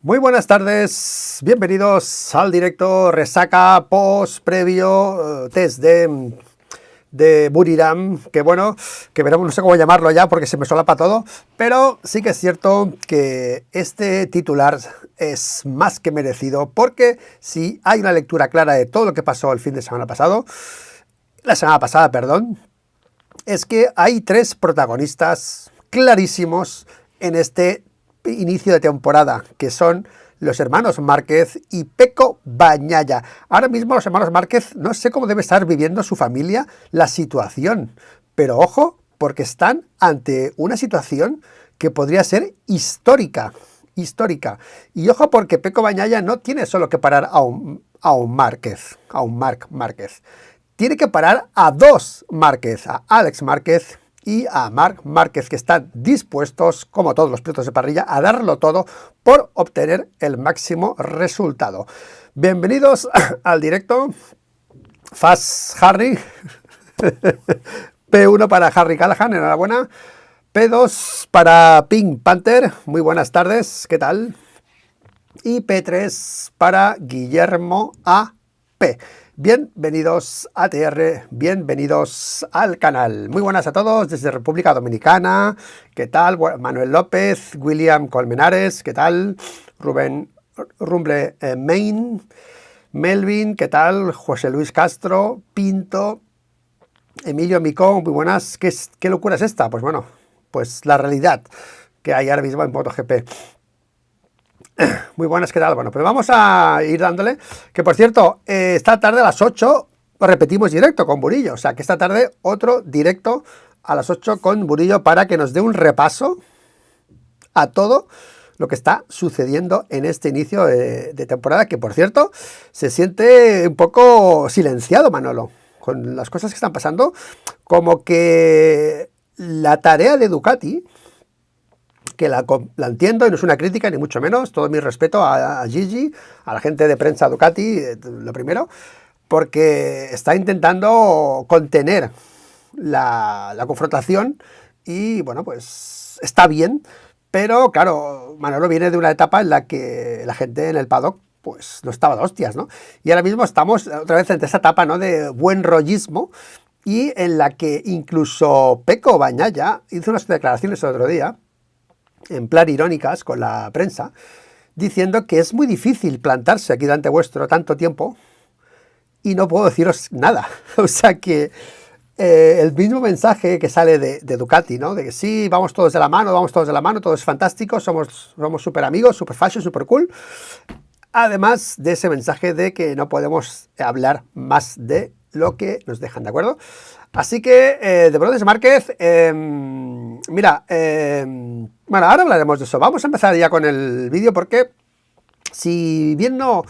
Muy buenas tardes, bienvenidos al directo resaca post previo test de Buriram, que bueno, que veremos, no sé cómo llamarlo ya porque se me solapa todo, pero sí que es cierto que este titular es más que merecido porque si hay una lectura clara de todo lo que pasó el fin de semana pasado, la semana pasada, perdón, es que hay tres protagonistas clarísimos en este inicio de temporada, que son los hermanos Márquez y Peco Bagnaia. Ahora mismo los hermanos Márquez, no sé cómo debe estar viviendo su familia la situación, pero ojo, porque están ante una situación que podría ser histórica. Y ojo, porque Peco Bagnaia no tiene solo que parar a un Márquez, a un Marc Márquez. Tiene que parar a dos Márquez, a Alex Márquez y a Marc Márquez, que están dispuestos, como todos los pilotos de parrilla, a darlo todo por obtener el máximo resultado. Bienvenidos al directo. Fast Harry. P1 para Harry Callahan, enhorabuena. P2 para Pink Panther, muy buenas tardes, ¿qué tal? Y P3 para Guillermo AP. Bienvenidos a TR, bienvenidos al canal. Muy buenas a todos desde República Dominicana. ¿Qué tal? Manuel López, William Colmenares, ¿qué tal? Rubén Rumble Main, Melvin, ¿qué tal? José Luis Castro, Pinto, Emilio Micó, muy buenas. ¿Qué locura es esta? Pues bueno, pues la realidad que hay ahora mismo en MotoGP. Muy buenas, ¿qué tal? Bueno, pues vamos a ir dándole, que por cierto, esta tarde a las 8 repetimos directo con Burillo, o sea que esta tarde otro directo a las 8 con Burillo para que nos dé un repaso a todo lo que está sucediendo en este inicio de temporada, que por cierto se siente un poco silenciado, Manolo, con las cosas que están pasando, como que la tarea de Ducati, que la entiendo y no es una crítica ni mucho menos, todo mi respeto a Gigi, a la gente de prensa Ducati, lo primero, porque está intentando contener la confrontación y bueno, pues está bien, pero claro, Manolo viene de una etapa en la que la gente en el paddock pues no estaba de hostias, ¿no? Y ahora mismo estamos otra vez en esa etapa, ¿no?, de buen rollismo, y en la que incluso Peco Bagnaia hizo unas declaraciones el otro día en plan irónicas con la prensa, diciendo que es muy difícil plantarse aquí delante vuestro tanto tiempo y no puedo deciros nada. O sea que el mismo mensaje que sale de Ducati, ¿no?, de que sí, vamos todos de la mano, todo es fantástico, somos súper amigos, súper fashion, súper cool. Además de ese mensaje de que no podemos hablar más de lo que nos dejan, ¿de acuerdo? Así que, de Brothers Márquez, mira, bueno, ahora hablaremos de eso. Vamos a empezar ya con el vídeo porque, si bien no,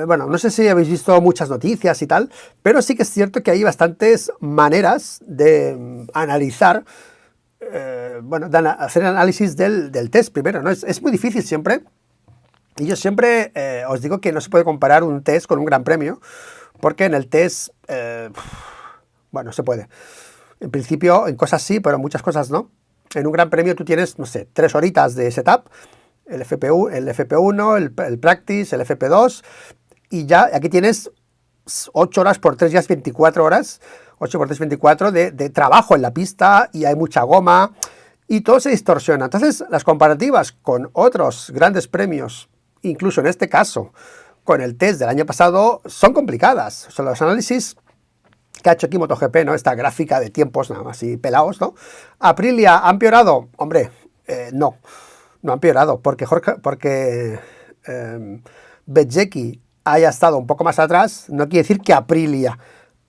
bueno, no sé si habéis visto muchas noticias y tal, pero sí que es cierto que hay bastantes maneras de analizar, bueno, de hacer análisis del test primero, ¿no? Es muy difícil siempre, y yo siempre os digo que no se puede comparar un test con un gran premio, porque en el test, bueno, se puede. En principio, en cosas sí, pero en muchas cosas no. En un gran premio tú tienes, no sé, 3 horitas de setup, el FP1, el practice, el FP2, y ya aquí tienes 8 horas por 3 días, 24 horas, 8 por 3, 24 de trabajo en la pista, y hay mucha goma, y todo se distorsiona. Entonces, las comparativas con otros grandes premios, incluso en este caso, con el test del año pasado, son complicadas. Son los análisis que ha hecho aquí MotoGP, ¿no? Esta gráfica de tiempos nada más así pelados, ¿no? ¿Aprilia ha empeorado? Hombre, no ha empeorado, porque Bezzecchi haya estado un poco más atrás, no quiere decir que Aprilia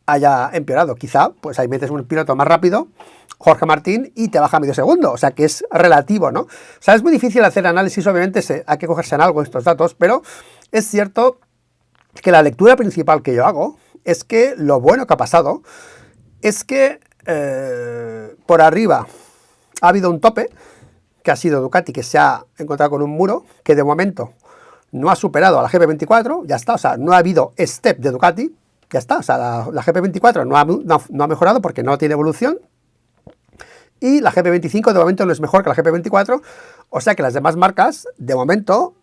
haya empeorado. Quizá, pues ahí metes un piloto más rápido, Jorge Martín, y te baja medio segundo, o sea que es relativo, ¿no? O sea, es muy difícil hacer análisis, obviamente hay que cogerse en algo estos datos, pero es cierto que la lectura principal que yo hago es que lo bueno que ha pasado es que por arriba ha habido un tope, que ha sido Ducati, que se ha encontrado con un muro, que de momento no ha superado a la GP24, ya está, o sea, no ha habido step de Ducati, ya está, o sea, la GP24 no ha mejorado porque no tiene evolución, y la GP25 de momento no es mejor que la GP24, o sea que las demás marcas, de momento,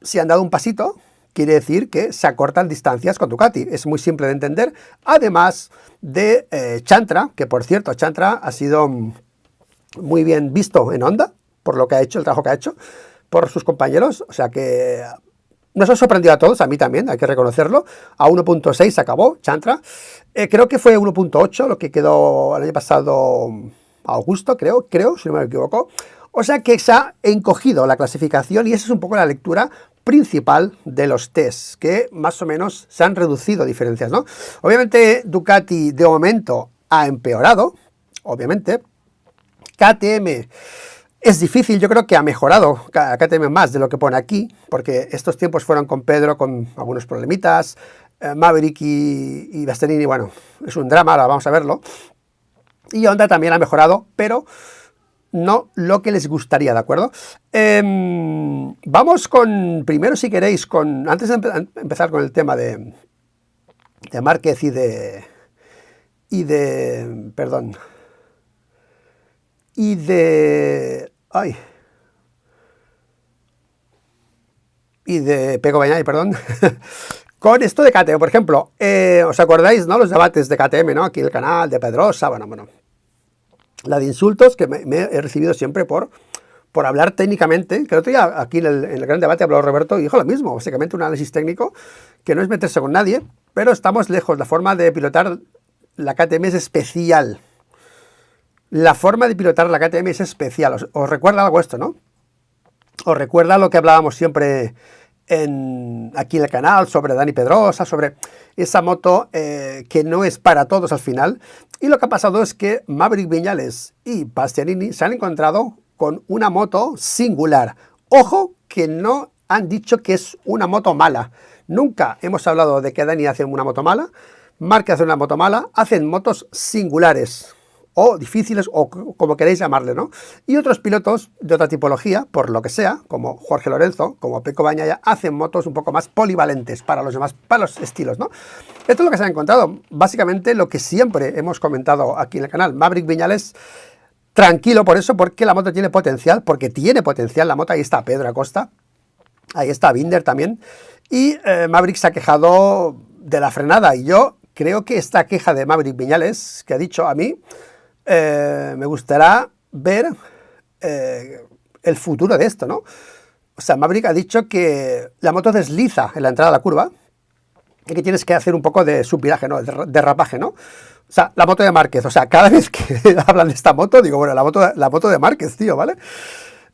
si han dado un pasito, quiere decir que se acortan distancias con Ducati. Es muy simple de entender. Además de Chantra, que por cierto, Chantra ha sido muy bien visto en Honda, por lo que ha hecho, el trabajo que ha hecho, por sus compañeros. O sea que nos ha sorprendido a todos, a mí también, hay que reconocerlo. A 1.6 se acabó Chantra. Creo que fue 1.8 lo que quedó el año pasado, Augusto, creo, si no me equivoco. O sea que se ha encogido la clasificación y esa es un poco la lectura principal de los tests, que más o menos se han reducido diferencias, ¿no? Obviamente Ducati de momento ha empeorado, obviamente. KTM es difícil, yo creo que ha mejorado KTM más de lo que pone aquí, porque estos tiempos fueron con Pedro con algunos problemitas, Maverick y Bastianini, bueno, es un drama, ahora vamos a verlo. Y Honda también ha mejorado, pero no lo que les gustaría, ¿de acuerdo? Vamos con, primero si queréis, antes de empezar con el tema de Márquez y de Pecco Bagnaia, perdón. Con esto de KTM, por ejemplo, ¿os acordáis, no? Los debates de KTM, ¿no? Aquí en el canal, de Pedrosa, bueno. La de insultos que me he recibido siempre por hablar técnicamente, que el otro día aquí en el gran debate habló Roberto y dijo lo mismo, básicamente un análisis técnico que no es meterse con nadie, pero estamos lejos, la forma de pilotar la KTM es especial. La forma de pilotar la KTM es especial. ¿Os recuerda algo esto, no? ¿Os recuerda lo que hablábamos siempre aquí en el canal sobre Dani Pedrosa, sobre esa moto que no es para todos al final? Y lo que ha pasado es que Maverick Viñales y Bastianini se han encontrado con una moto singular. Ojo que no han dicho que es una moto mala. Nunca hemos hablado de que Dani hace una moto mala, Márquez hace una moto mala, hacen motos singulares o difíciles, o como queréis llamarle, ¿no? Y otros pilotos de otra tipología, por lo que sea, como Jorge Lorenzo, como Pecco Bagnaia, hacen motos un poco más polivalentes para los demás, para los estilos, ¿no? Esto es lo que se ha encontrado. Básicamente lo que siempre hemos comentado aquí en el canal. Maverick Viñales, tranquilo por eso, porque la moto tiene potencial, la moto. Ahí está Pedro Acosta, ahí está Binder también, y Maverick se ha quejado de la frenada, y yo creo que esta queja de Maverick Viñales, que ha dicho a mí, me gustaría ver el futuro de esto, ¿no? O sea, Maverick ha dicho que la moto desliza en la entrada a la curva y que tienes que hacer un poco de subviraje, ¿no? De derrapaje, ¿no? O sea, la moto de Márquez, o sea, cada vez que hablan de esta moto, digo, bueno, la moto de Márquez, tío, ¿vale?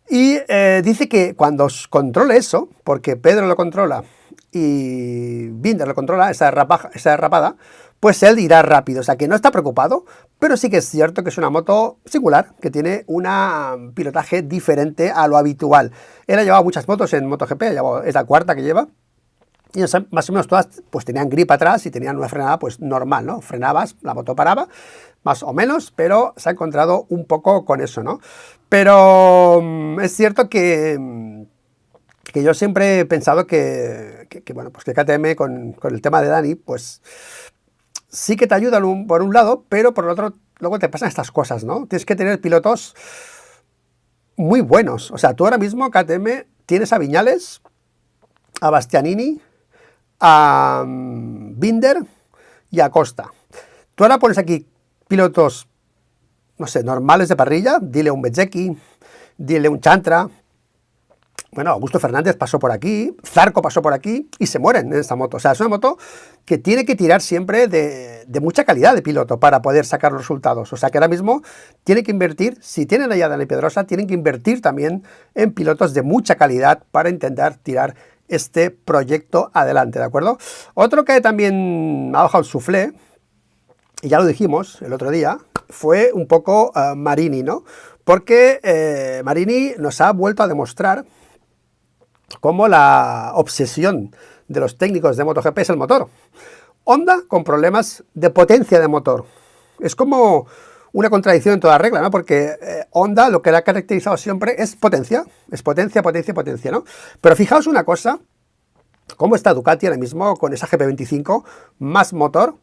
Y dice que cuando controle eso, porque Pedro lo controla y Binder lo controla, esa derrapada, pues él irá rápido, o sea que no está preocupado, pero sí que es cierto que es una moto singular, que tiene un pilotaje diferente a lo habitual. Él ha llevado muchas motos en MotoGP, es la cuarta que lleva, y más o menos todas pues tenían grip atrás y tenían una frenada pues normal, ¿no? Frenabas, la moto paraba, más o menos, pero se ha encontrado un poco con eso, ¿no? Pero es cierto que yo siempre he pensado que bueno, pues que KTM con el tema de Dani, pues sí que te ayudan por un lado, pero por el otro luego te pasan estas cosas, ¿no? Tienes que tener pilotos muy buenos. O sea, tú ahora mismo, KTM, tienes a Viñales, a Bastianini, a Binder y a Costa. Tú ahora pones aquí pilotos, no sé, normales de parrilla, dile un Bezzecchi, dile un Chantra. Bueno, Augusto Fernández pasó por aquí, Zarco pasó por aquí y se mueren en esta moto. O sea, es una moto que tiene que tirar siempre de mucha calidad de piloto para poder sacar los resultados. O sea, que ahora mismo tiene que invertir, si tienen allá Dani Pedrosa, tienen que invertir también en pilotos de mucha calidad para intentar tirar este proyecto adelante, ¿de acuerdo? Otro que también ha bajado el suflé, y ya lo dijimos el otro día, fue un poco Marini, ¿no? Porque Marini nos ha vuelto a demostrar cómo la obsesión de los técnicos de MotoGP es el motor. Honda con problemas de potencia de motor. Es como una contradicción en toda regla, ¿no? Porque Honda lo que le ha caracterizado siempre es potencia, ¿no? Pero fijaos una cosa, cómo está Ducati ahora mismo con esa GP25, más motor,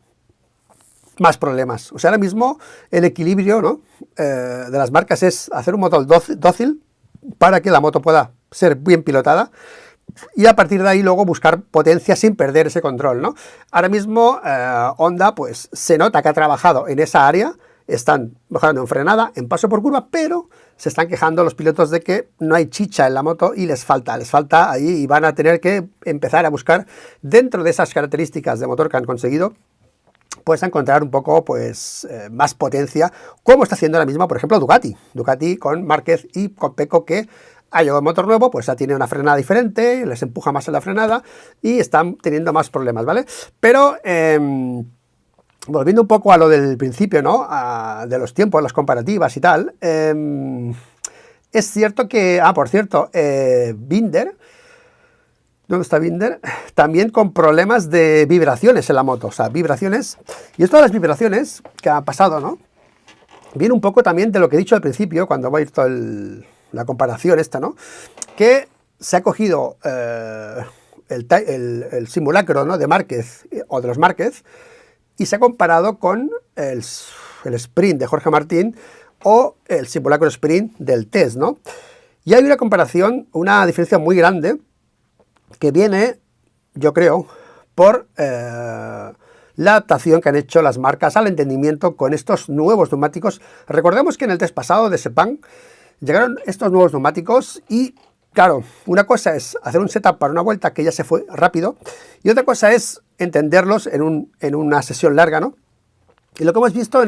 más problemas. O sea, ahora mismo el equilibrio, ¿no? De las marcas es hacer un motor dócil para que la moto pueda ser bien pilotada, y a partir de ahí luego buscar potencia sin perder ese control, ¿no? Ahora mismo Honda pues se nota que ha trabajado en esa área, están mejorando en frenada, en paso por curva, pero se están quejando los pilotos de que no hay chicha en la moto y les falta ahí, y van a tener que empezar a buscar dentro de esas características de motor que han conseguido, pues a encontrar un poco pues más potencia, como está haciendo ahora mismo, por ejemplo, Ducati con Márquez y con Pecco, que ha llegado un motor nuevo, pues ya tiene una frenada diferente, les empuja más en la frenada y están teniendo más problemas, ¿vale? Pero volviendo un poco a lo del principio, ¿no? De los tiempos, las comparativas y tal, es cierto que, por cierto, Binder, ¿dónde está Binder? También con problemas de vibraciones en la moto, o sea, vibraciones, y esto de las vibraciones que ha pasado, ¿no? Viene un poco también de lo que he dicho al principio, cuando voy a ir toda la comparación esta, ¿no? Que se ha cogido el simulacro, ¿no? De Márquez o de los Márquez y se ha comparado con el sprint de Jorge Martín o el simulacro sprint del test, ¿no? Y hay una comparación, una diferencia muy grande que viene, yo creo, por la adaptación que han hecho las marcas al entendimiento con estos nuevos neumáticos. Recordemos que en el test pasado de Sepang llegaron estos nuevos neumáticos y, claro, una cosa es hacer un setup para una vuelta que ya se fue rápido y otra cosa es entenderlos en una sesión larga, ¿no? Y lo que hemos visto en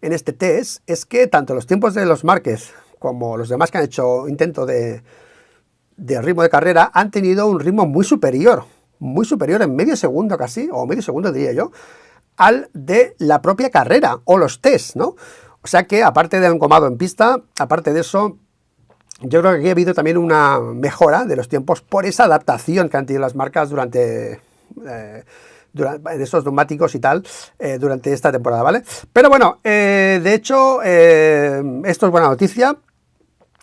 este test es que tanto los tiempos de los Márquez como los demás que han hecho intento de ritmo de carrera han tenido un ritmo muy superior en medio segundo casi, o medio segundo diría yo, al de la propia carrera o los test, ¿no? O sea que aparte del engomado en pista, aparte de eso, yo creo que aquí ha habido también una mejora de los tiempos por esa adaptación que han tenido las marcas durante esos neumáticos y tal, durante esta temporada, ¿vale? Pero bueno, de hecho, esto es buena noticia.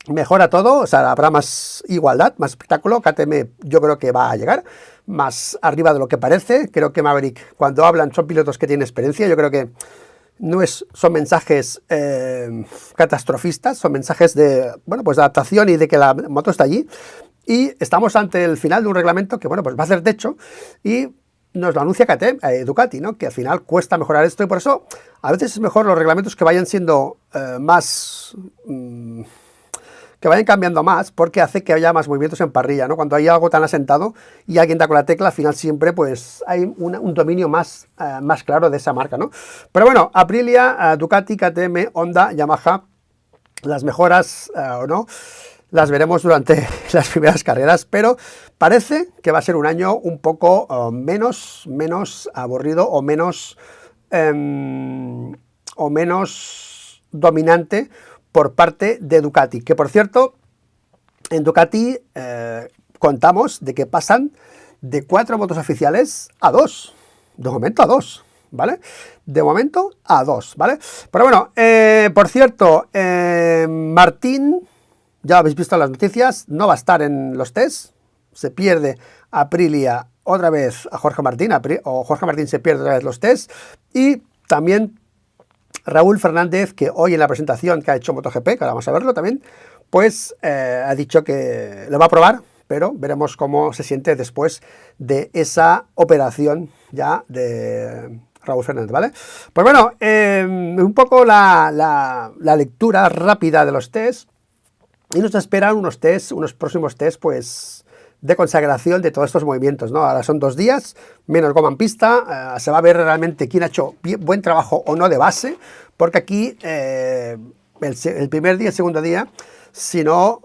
Mejora todo, o sea, habrá más igualdad, más espectáculo. KTM yo creo que va a llegar más arriba de lo que parece. Creo que Maverick, cuando hablan, son pilotos que tienen experiencia. Yo creo que no son mensajes catastrofistas, son mensajes de, bueno, pues de adaptación y de que la moto está allí. Y estamos ante el final de un reglamento que, bueno, pues va a ser techo y nos lo anuncia Ducati, ¿no? Que al final cuesta mejorar esto y por eso a veces es mejor los reglamentos que vayan siendo más... que vayan cambiando más, porque hace que haya más movimientos en parrilla, ¿no? Cuando hay algo tan asentado y alguien da con la tecla, al final siempre pues hay un dominio más claro de esa marca, ¿no? Pero bueno, Aprilia, Ducati, KTM, Honda, Yamaha, las mejoras o no, las veremos durante las primeras carreras, pero parece que va a ser un año un poco menos aburrido o menos dominante por parte de Ducati, que por cierto, en Ducati contamos de que pasan de 4 motos oficiales a 2, de momento a 2, ¿vale? De momento a 2, ¿vale? Pero bueno, por cierto, Martín, ya habéis visto las noticias, no va a estar en los tests, se pierde Aprilia otra vez a Jorge Martín, o Jorge Martín se pierde otra vez los tests, y también Raúl Fernández, que hoy en la presentación que ha hecho MotoGP, que ahora vamos a verlo también, pues ha dicho que lo va a probar, pero veremos cómo se siente después de esa operación ya de Raúl Fernández, ¿vale? Pues bueno, un poco la lectura rápida de los tests, y nos esperan unos próximos tests, pues de consagración de todos estos movimientos, ¿no? Ahora son 2 días, menos goma en pista, se va a ver realmente quién ha hecho buen trabajo o no de base, porque aquí el primer día, el segundo día, si lo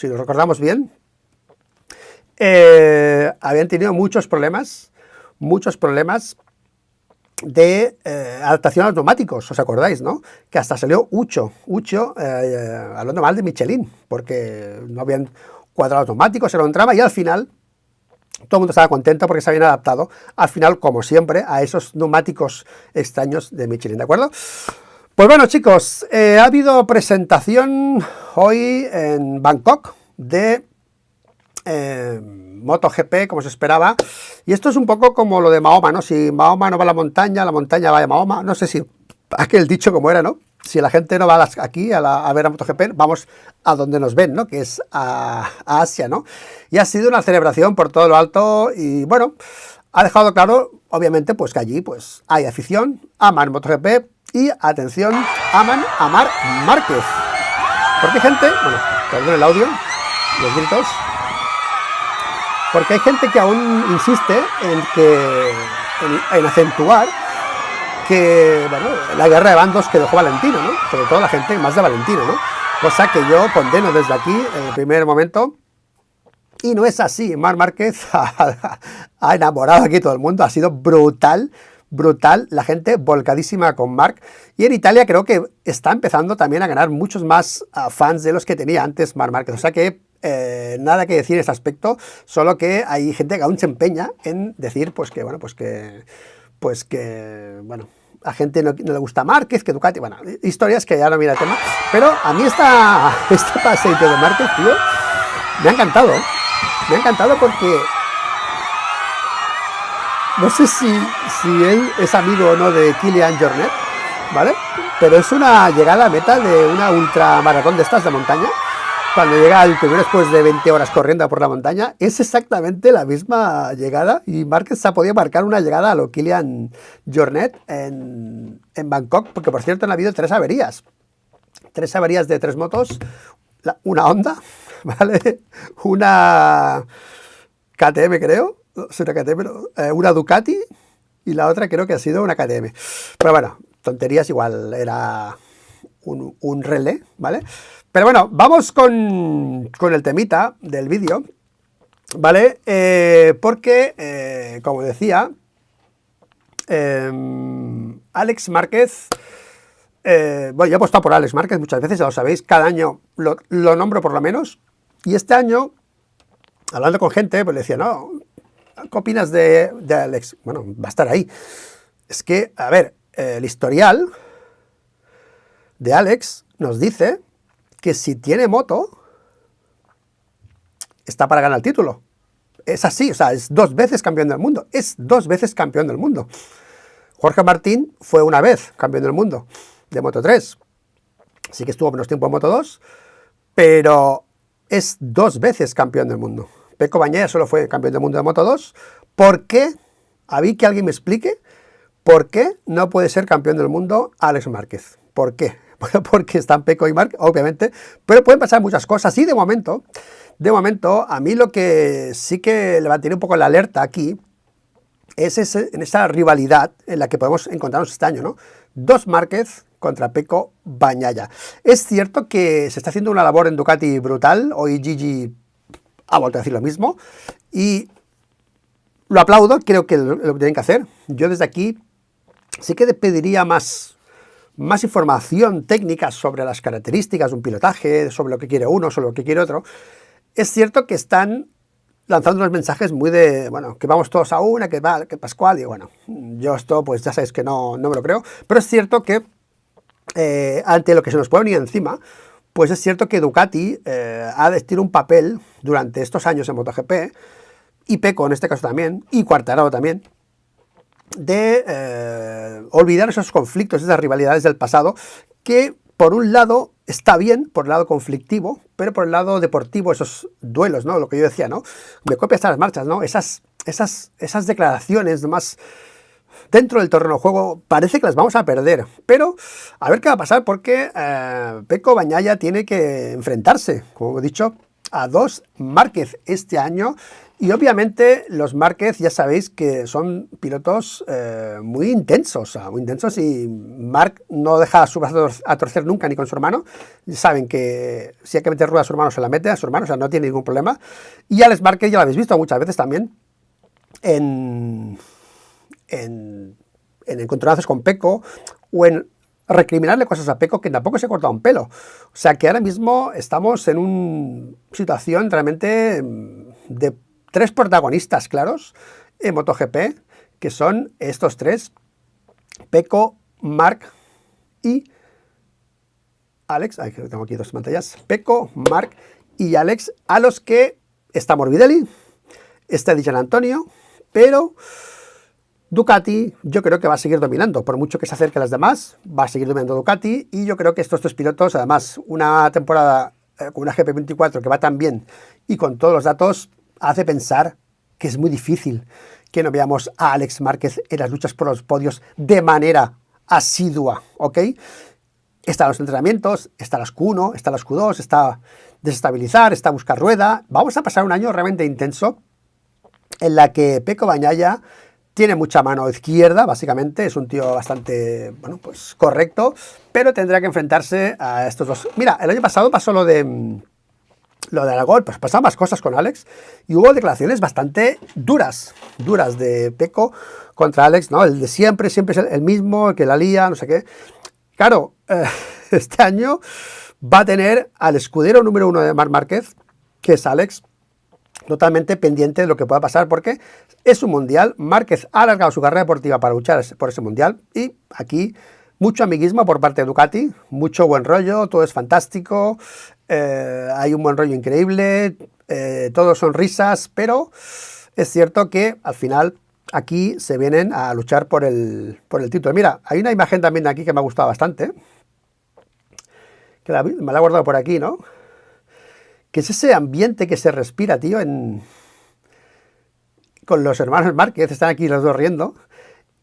recordamos bien, habían tenido muchos problemas de adaptación a los neumáticos, ¿os acordáis, no? Que hasta salió Ucho hablando mal de Michelin, porque no habían cuadrado los neumáticos, era un drama, y al final todo el mundo estaba contento porque se habían adaptado, al final, como siempre, a esos neumáticos extraños de Michelin, ¿de acuerdo? Pues bueno, chicos, ha habido presentación hoy en Bangkok de MotoGP, como se esperaba, y esto es un poco como lo de Mahoma, ¿no? Si Mahoma no va a la montaña va a Mahoma, no sé si aquel dicho como era, ¿no? si la gente no va aquí a ver a MotoGP, vamos a donde nos ven, ¿no? Que es a Asia, ¿no? Y ha sido una celebración por todo lo alto y, bueno, ha dejado claro, obviamente, pues que allí pues hay afición, aman MotoGP y, atención, aman a Marc Márquez. Porque hay gente, bueno, perdón el audio, los gritos, porque hay gente que aún insiste en acentuar que, bueno, la guerra de bandos que dejó Valentino, ¿no? Sobre todo la gente más de Valentino, ¿no? Cosa que yo condeno desde aquí en el primer momento. Y no es así. Marc Márquez ha enamorado aquí todo el mundo. Ha sido brutal, brutal. La gente volcadísima con Marc. Y en Italia creo que está empezando también a ganar muchos más fans de los que tenía antes Marc Márquez. O sea que nada que decir en ese aspecto. Solo que hay gente que aún se empeña en decir, pues que, bueno, bueno, a gente no le gusta Márquez, que Ducati, bueno, historias que ya no viene el tema, pero a mí este paseito de Márquez, tío, me ha encantado porque no sé si él es amigo o no de Kilian Jornet, ¿vale? Pero es una llegada a meta de una ultramaratón de estas de montaña. Cuando llega el primero después de 20 horas corriendo por la montaña, es exactamente la misma llegada y Márquez se ha podido marcar una llegada a lo Kilian Jornet en Bangkok, porque por cierto han habido 3 averías. 3 averías de 3 motos, una Honda, ¿vale? Una KTM creo, es una KTM, una Ducati y la otra creo que ha sido una KTM. Pero bueno, tonterías, igual era un relé, ¿vale? Pero bueno, vamos con el temita del vídeo, ¿vale? Porque, como decía, Alex Márquez, bueno, ya he apostado por Alex Márquez muchas veces, ya lo sabéis, cada año lo nombro por lo menos, y este año, hablando con gente, pues le decía, no, ¿qué opinas de Alex? Bueno, va a estar ahí. Es que, a ver, el historial de Alex nos dice que si tiene moto, está para ganar el título. Es así, o sea, es 2 veces campeón del mundo. Es 2 veces campeón del mundo. Jorge Martín fue una vez campeón del mundo de Moto 3. Sí que estuvo menos tiempo en Moto 2, pero es 2 veces campeón del mundo. Pecco Bagnaia solo fue campeón del mundo de Moto 2. ¿Por qué? A mí que alguien me explique por qué no puede ser campeón del mundo Alex Márquez. ¿Por qué? Bueno, porque están Pecco y Marc, obviamente, pero pueden pasar muchas cosas y de momento, a mí lo que sí que le mantiene un poco la alerta aquí es en esa rivalidad en la que podemos encontrarnos este año, ¿no? 2 Márquez contra Pecco Bagnaia. Es cierto que se está haciendo una labor en Ducati brutal, hoy Gigi ha vuelto a decir lo mismo y lo aplaudo, creo que lo que tienen que hacer. Yo desde aquí sí que pediría más información técnica sobre las características de un pilotaje, sobre lo que quiere uno, sobre lo que quiere otro. Es cierto que están lanzando unos mensajes muy de, bueno, que vamos todos a una, que Pascual, y bueno, yo esto pues ya sabéis que no me lo creo, pero es cierto que ante lo que se nos puede venir encima, pues es cierto que Ducati ha tenido un papel durante estos años en MotoGP, y Pecco en este caso también, y Quartararo también, de olvidar esos conflictos, esas rivalidades del pasado, que por un lado está bien, por el lado conflictivo, pero por el lado deportivo, esos duelos, ¿no? Lo que yo decía, ¿no? Me copia hasta las marchas, ¿no? Esas declaraciones nomás dentro del terreno de juego parece que las vamos a perder, pero a ver qué va a pasar, porque Pecco Bagnaia tiene que enfrentarse, como he dicho, a 2 Márquez este año. Y obviamente los Márquez ya sabéis que son pilotos muy intensos, y Marc no deja su brazo a torcer nunca ni con su hermano. Saben que si hay que meter rueda a su hermano se la mete a su hermano, o sea, no tiene ningún problema. Y Alex Márquez ya lo habéis visto muchas veces también en encontronazos con Pecco o en recriminarle cosas a Pecco que tampoco se ha cortado un pelo. O sea que ahora mismo estamos en una situación realmente de 3 protagonistas claros en MotoGP, que son estos 3, Pecco, Marc y Alex. Tengo aquí 2 pantallas. Pecco, Marc y Alex, a los que está Morbidelli, está Di Giannantonio, pero Ducati yo creo que va a seguir dominando, por mucho que se acerque a las demás, va a seguir dominando Ducati, y yo creo que estos tres pilotos, además, una temporada con una GP24 que va tan bien y con todos los datos, hace pensar que es muy difícil que no veamos a Alex Márquez en las luchas por los podios de manera asidua, ¿ok? Están los entrenamientos, está las Q1, está las Q2, está desestabilizar, está buscar rueda. Vamos a pasar un año realmente intenso en la que Pecco Bagnaia tiene mucha mano izquierda, básicamente, es un tío bastante, bueno, pues correcto, pero tendrá que enfrentarse a estos dos. Mira, el año pasado pasó lo de Aragón, pues pasaban más cosas con Alex, y hubo declaraciones bastante duras de Pecco contra Alex, ¿no? El de siempre es el mismo, el que la lía, no sé qué. Claro, este año va a tener al escudero número 1 de Marc Márquez, que es Alex, totalmente pendiente de lo que pueda pasar, porque es un mundial. Márquez ha alargado su carrera deportiva para luchar por ese mundial, y aquí mucho amiguismo por parte de Ducati, mucho buen rollo, todo es fantástico, hay un buen rollo increíble, todo son risas, pero es cierto que al final aquí se vienen a luchar por el título. Mira, hay una imagen también de aquí que me ha gustado bastante, que me la he guardado por aquí, ¿no? Que es ese ambiente que se respira, tío, con los hermanos Márquez, están aquí los dos riendo.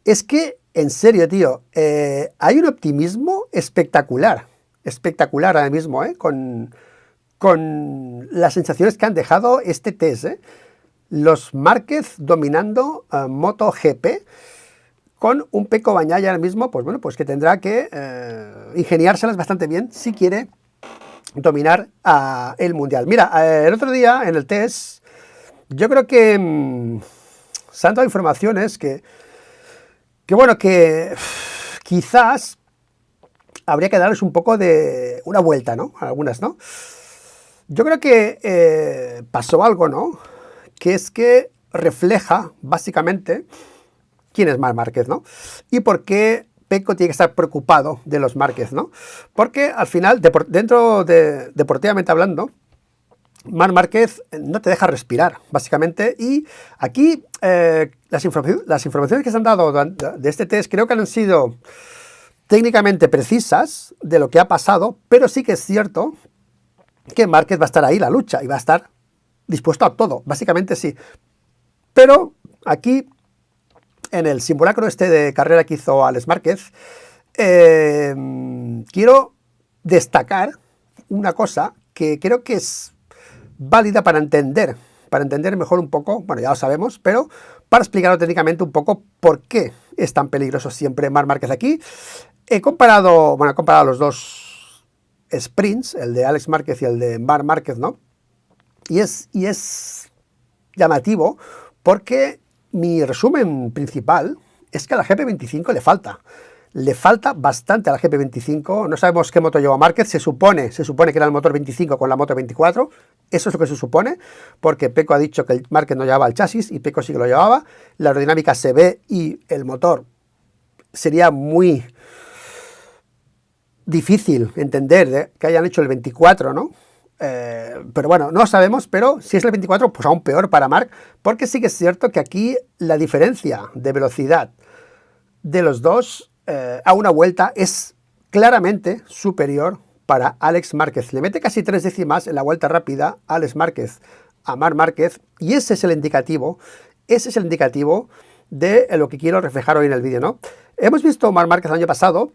Es que, en serio, tío, hay un optimismo espectacular ahora mismo, con las sensaciones que han dejado este test, Los Márquez dominando MotoGP, con un Pecco Bagnaia ahora mismo, pues bueno, pues que tendrá que ingeniárselas bastante bien si quiere dominar el mundial. Mira, el otro día en el test, yo creo que se han dado informaciones que bueno, que quizás habría que darles un poco de una vuelta, ¿no? Algunas, ¿no? Yo creo que pasó algo, ¿no? Que es que refleja básicamente quién es Marc Márquez, ¿no? Y por qué Pecco tiene que estar preocupado de los Márquez, ¿no? Porque al final, deportivamente hablando, Marc Márquez no te deja respirar, básicamente, y aquí las informaciones que se han dado de este test creo que han sido técnicamente precisas de lo que ha pasado, pero sí que es cierto que Márquez va a estar ahí la lucha y va a estar dispuesto a todo, básicamente sí. Pero aquí, en el simulacro este de carrera que hizo Alex Márquez, quiero destacar una cosa que creo que es válida para entender mejor un poco, bueno, ya lo sabemos, pero para explicarlo técnicamente un poco por qué es tan peligroso siempre Marc Márquez aquí. He comparado los dos sprints, el de Alex Márquez y el de Marc Márquez, ¿no? Y es llamativo porque mi resumen principal es que a la GP25 le falta bastante a la GP25. No sabemos qué moto lleva Márquez, se supone que era el motor 25 con la moto 24, eso es lo que se supone, porque Pecco ha dicho que el Márquez no llevaba el chasis y Pecco sí que lo llevaba. La aerodinámica se ve y el motor sería muy difícil entender que hayan hecho el 24, ¿no? Pero bueno, no sabemos, pero si es el 24, pues aún peor para Marc, porque sí que es cierto que aquí la diferencia de velocidad de los dos a una vuelta es claramente superior para Alex Márquez. Le mete casi 3 décimas en la vuelta rápida Alex Márquez a Marc Márquez, y ese es el indicativo de lo que quiero reflejar hoy en el vídeo, ¿no? Hemos visto a Marc Márquez el año pasado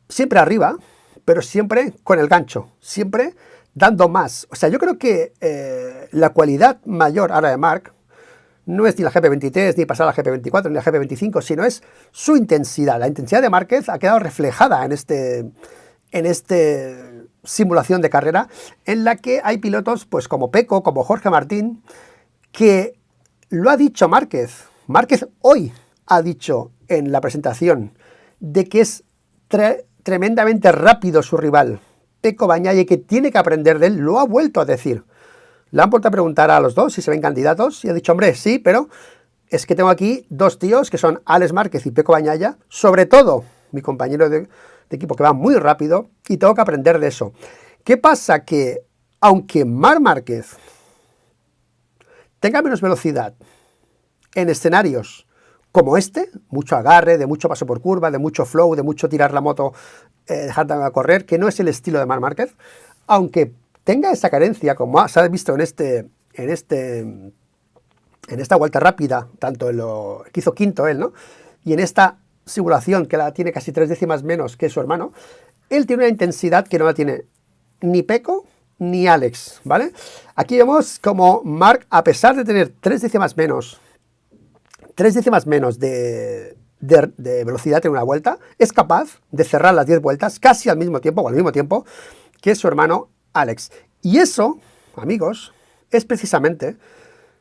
siempre arriba, pero siempre con el gancho, siempre dando más. O sea, yo creo que la cualidad mayor ahora de Marc no es ni la GP23, ni pasar a la GP24, ni la GP25, sino es su intensidad. La intensidad de Márquez ha quedado reflejada en este simulación de carrera, en la que hay pilotos pues como Pecco, como Jorge Martín, que lo ha dicho Márquez. Márquez hoy ha dicho en la presentación de que es tremendamente rápido su rival, Pecco Bagnaia, que tiene que aprender de él, lo ha vuelto a decir. Le han vuelto a preguntar a los dos si se ven candidatos y ha dicho, hombre, sí, pero es que tengo aquí dos tíos que son Alex Márquez y Pecco Bagnaia, sobre todo mi compañero de equipo que va muy rápido, y tengo que aprender de eso. ¿Qué pasa? Que aunque Marc Márquez tenga menos velocidad en escenarios como este, mucho agarre, de mucho paso por curva, de mucho flow, de mucho tirar la moto, dejarla correr, que no es el estilo de Marc Márquez, aunque tenga esa carencia, como se ha visto en esta vuelta rápida, tanto en lo que hizo quinto él, ¿no? Y en esta simulación, que la tiene casi 3 décimas menos que su hermano, él tiene una intensidad que no la tiene ni Pecco ni Alex, ¿vale? Aquí vemos como Marc, a pesar de tener 3 décimas menos de velocidad en una vuelta, es capaz de cerrar las 10 vueltas casi al mismo tiempo, o al mismo tiempo, que su hermano Alex. Y eso, amigos, es precisamente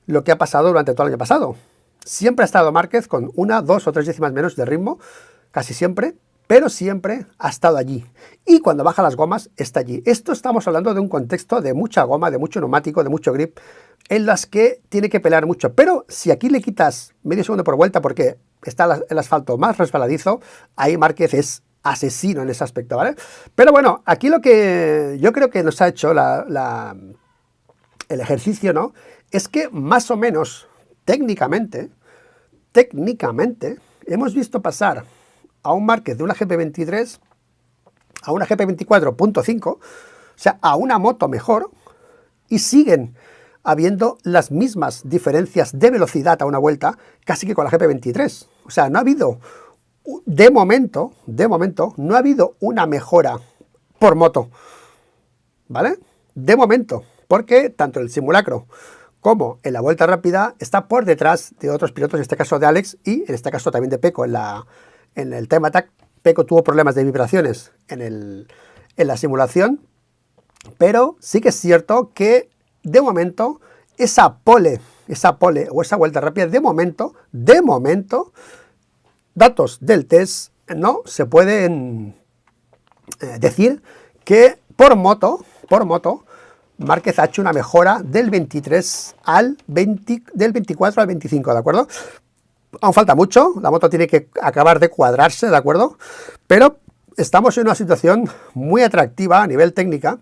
lo que ha pasado durante todo el año pasado. Siempre ha estado Márquez con 1, 2 o 3 décimas menos de ritmo, casi siempre, pero siempre ha estado allí. Y cuando baja las gomas, está allí. Esto estamos hablando de un contexto de mucha goma, de mucho neumático, de mucho grip, en las que tiene que pelear mucho. Pero si aquí le quitas medio segundo por vuelta porque está el asfalto más resbaladizo, ahí Márquez es asesino en ese aspecto, ¿vale? Pero bueno, aquí lo que yo creo que nos ha hecho el ejercicio, ¿no? Es que más o menos, técnicamente, hemos visto pasar a un Márquez de una GP23 a una GP24.5, o sea, a una moto mejor, y siguen habiendo las mismas diferencias de velocidad a una vuelta casi que con la GP23. O sea, no ha habido, de momento, no ha habido una mejora por moto, ¿vale? De momento, porque tanto el simulacro como en la vuelta rápida está por detrás de otros pilotos, en este caso de Alex y en este caso también de Pecco. En el Time Attack, Pecco tuvo problemas de vibraciones en la simulación, pero sí que es cierto que de momento esa pole o esa vuelta rápida, de momento, datos del test, no se pueden decir que por moto, Márquez ha hecho una mejora del 23 del 24 al 25, ¿de acuerdo? Aún falta mucho, la moto tiene que acabar de cuadrarse, ¿de acuerdo? Pero estamos en una situación muy atractiva a nivel técnica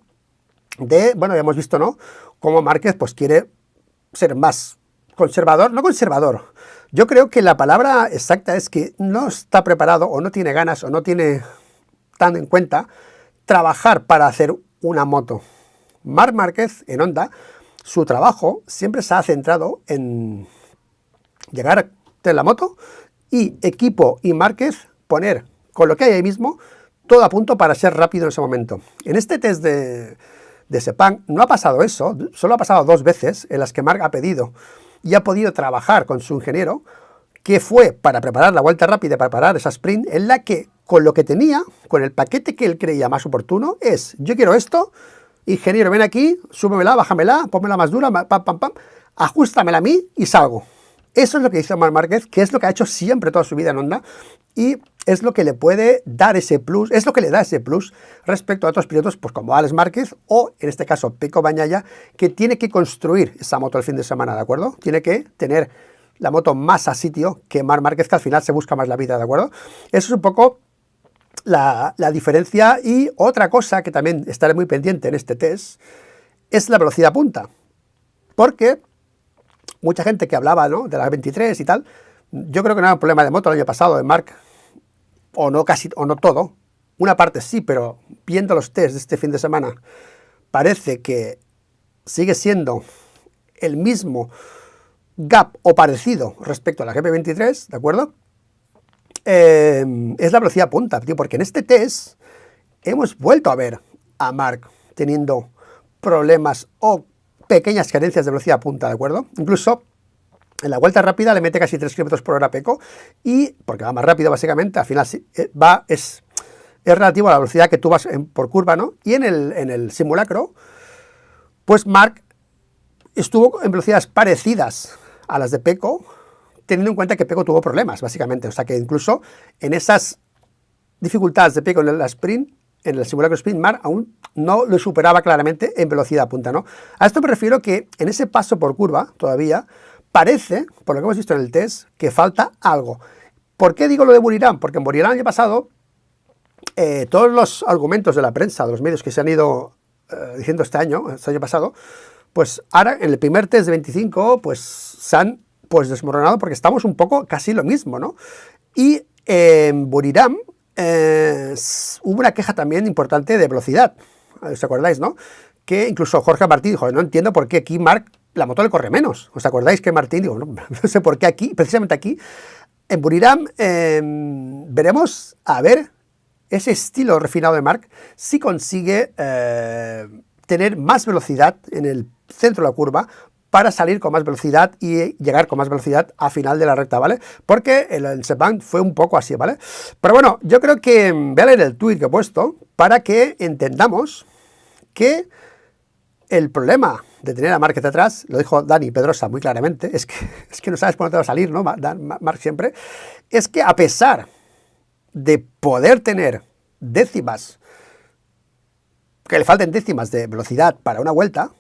bueno, ya hemos visto, ¿no? Cómo Márquez pues quiere ser más conservador, no conservador. Yo creo que la palabra exacta es que no está preparado o no tiene ganas o no tiene tan en cuenta trabajar para hacer una moto. Marc Márquez en Honda, su trabajo siempre se ha centrado en llegar de la moto y equipo y Márquez poner con lo que hay ahí mismo todo a punto para ser rápido en ese momento. En este test de Sepang no ha pasado eso, solo ha pasado 2 veces en las que Marc ha pedido y ha podido trabajar con su ingeniero, que fue para preparar la vuelta rápida, para preparar esa sprint, en la que con lo que tenía, con el paquete que él creía más oportuno, yo quiero esto, ingeniero, ven aquí, súbemela, bájamela, pónmela más dura, pam, pam, pam, ajustamela a mí y salgo. Eso es lo que hizo Marc Márquez, que es lo que ha hecho siempre toda su vida en Honda, y es lo que le puede dar ese plus, es lo que le da ese plus respecto a otros pilotos, pues como Alex Márquez o, en este caso, Pecco Bagnaia, que tiene que construir esa moto el fin de semana, ¿de acuerdo? Tiene que tener la moto más a sitio que Marc Márquez, que al final se busca más la vida, ¿de acuerdo? Eso es un poco la diferencia. Y otra cosa que también estaré muy pendiente en este test es la velocidad punta, porque mucha gente que hablaba, ¿no?, de las 23 y tal, yo creo que no era un problema de moto el año pasado de Marc, o no todo, una parte sí, pero viendo los test de este fin de semana, parece que sigue siendo el mismo gap o parecido respecto a la GP23, ¿de acuerdo? Es la velocidad punta, tío, porque en este test hemos vuelto a ver a Marc teniendo problemas o pequeñas carencias de velocidad punta, ¿de acuerdo? Incluso en la vuelta rápida le mete casi 3 km por hora a Pecco, y porque va más rápido básicamente, al final es relativo a la velocidad que tú vas por curva, ¿no? Y en el simulacro, pues Marc estuvo en velocidades parecidas a las de Pecco, teniendo en cuenta que Pecco tuvo problemas, básicamente. O sea que incluso en esas dificultades de Pecco en la sprint, en el simulacro sprint, Marc aún no lo superaba claramente en velocidad punta, ¿no? A esto me refiero que en ese paso por curva todavía parece, por lo que hemos visto en el test, que falta algo. ¿Por qué digo lo de Buriram? Porque en Buriram el año pasado todos los argumentos de la prensa, de los medios que se han ido diciendo este año pasado, pues ahora en el primer test de 25 pues se han pues desmoronado porque estamos un poco casi lo mismo, ¿no? Y en Buriram hubo una queja también importante de velocidad, ¿os acordáis, no? Que incluso Jorge Martín dijo, no entiendo por qué aquí Marc la moto le corre menos. ¿Os acordáis que Martín dijo, no sé por qué aquí, precisamente aquí, en Buriram, veremos a ver ese estilo refinado de Marc si consigue tener más velocidad en el centro de la curva para salir con más velocidad y llegar con más velocidad a final de la recta, ¿vale? Porque el Sepang fue un poco así, ¿vale? Pero bueno, yo creo que voy a leer el tuit que he puesto para que entendamos que el problema de tener a Marc detrás, lo dijo Dani Pedrosa muy claramente, es que no sabes por dónde va a salir, ¿no? Marc siempre, es que a pesar de poder tener décimas, que le falten décimas de velocidad para una vuelta,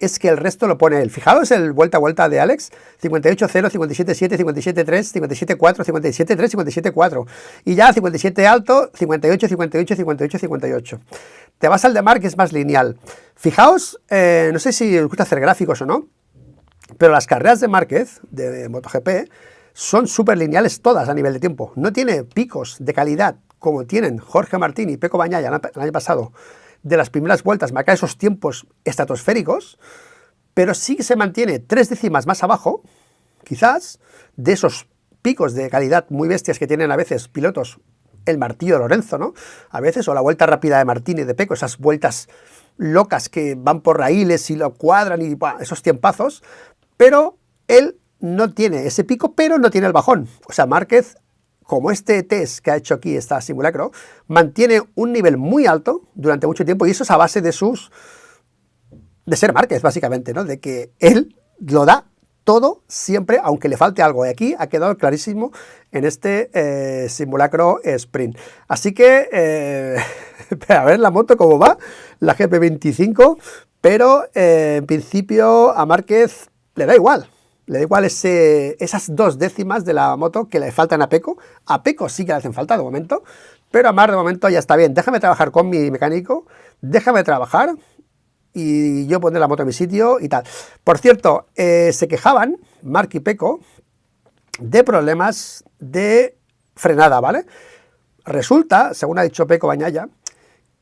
es que el resto lo pone él. Fijaos el vuelta a vuelta de Alex, 58.0, 57.7, 57.3, 57.4, 57.3, 57.4. Y ya 57 alto, 58, 58, 58, 58. Te vas al de Marc, que es más lineal. Fijaos, no sé si os gusta hacer gráficos o no, pero las carreras de Márquez, de MotoGP, son súper lineales todas a nivel de tiempo. No tiene picos de calidad como tienen Jorge Martín y Pecco Bagnaia el año pasado, de las primeras vueltas, marcar esos tiempos estratosféricos, pero sí que se mantiene 3 décimas más abajo, quizás, de esos picos de calidad muy bestias que tienen a veces pilotos, el martillo de Lorenzo, ¿no? A veces, o la vuelta rápida de Martín y de Pecco, esas vueltas locas que van por raíles y lo cuadran y esos tiempazos, pero él no tiene ese pico, pero no tiene el bajón. O sea, Márquez, como este test que ha hecho aquí, esta simulacro, mantiene un nivel muy alto durante mucho tiempo, y eso es a base de ser Márquez, básicamente, ¿no? De que él lo da todo siempre, aunque le falte algo. Y aquí ha quedado clarísimo en este simulacro sprint. Así que, a ver la moto cómo va, la GP25, pero en principio a Márquez le da igual. Le da igual esas 2 décimas de la moto que le faltan a Pecco. A Pecco sí que le hacen falta de momento, pero a Marc de momento ya está bien. Déjame trabajar con mi mecánico, déjame trabajar y yo pondré la moto en mi sitio y tal. Por cierto, se quejaban Marc y Pecco de problemas de frenada, ¿vale? Resulta, según ha dicho Pecco Bagnaia,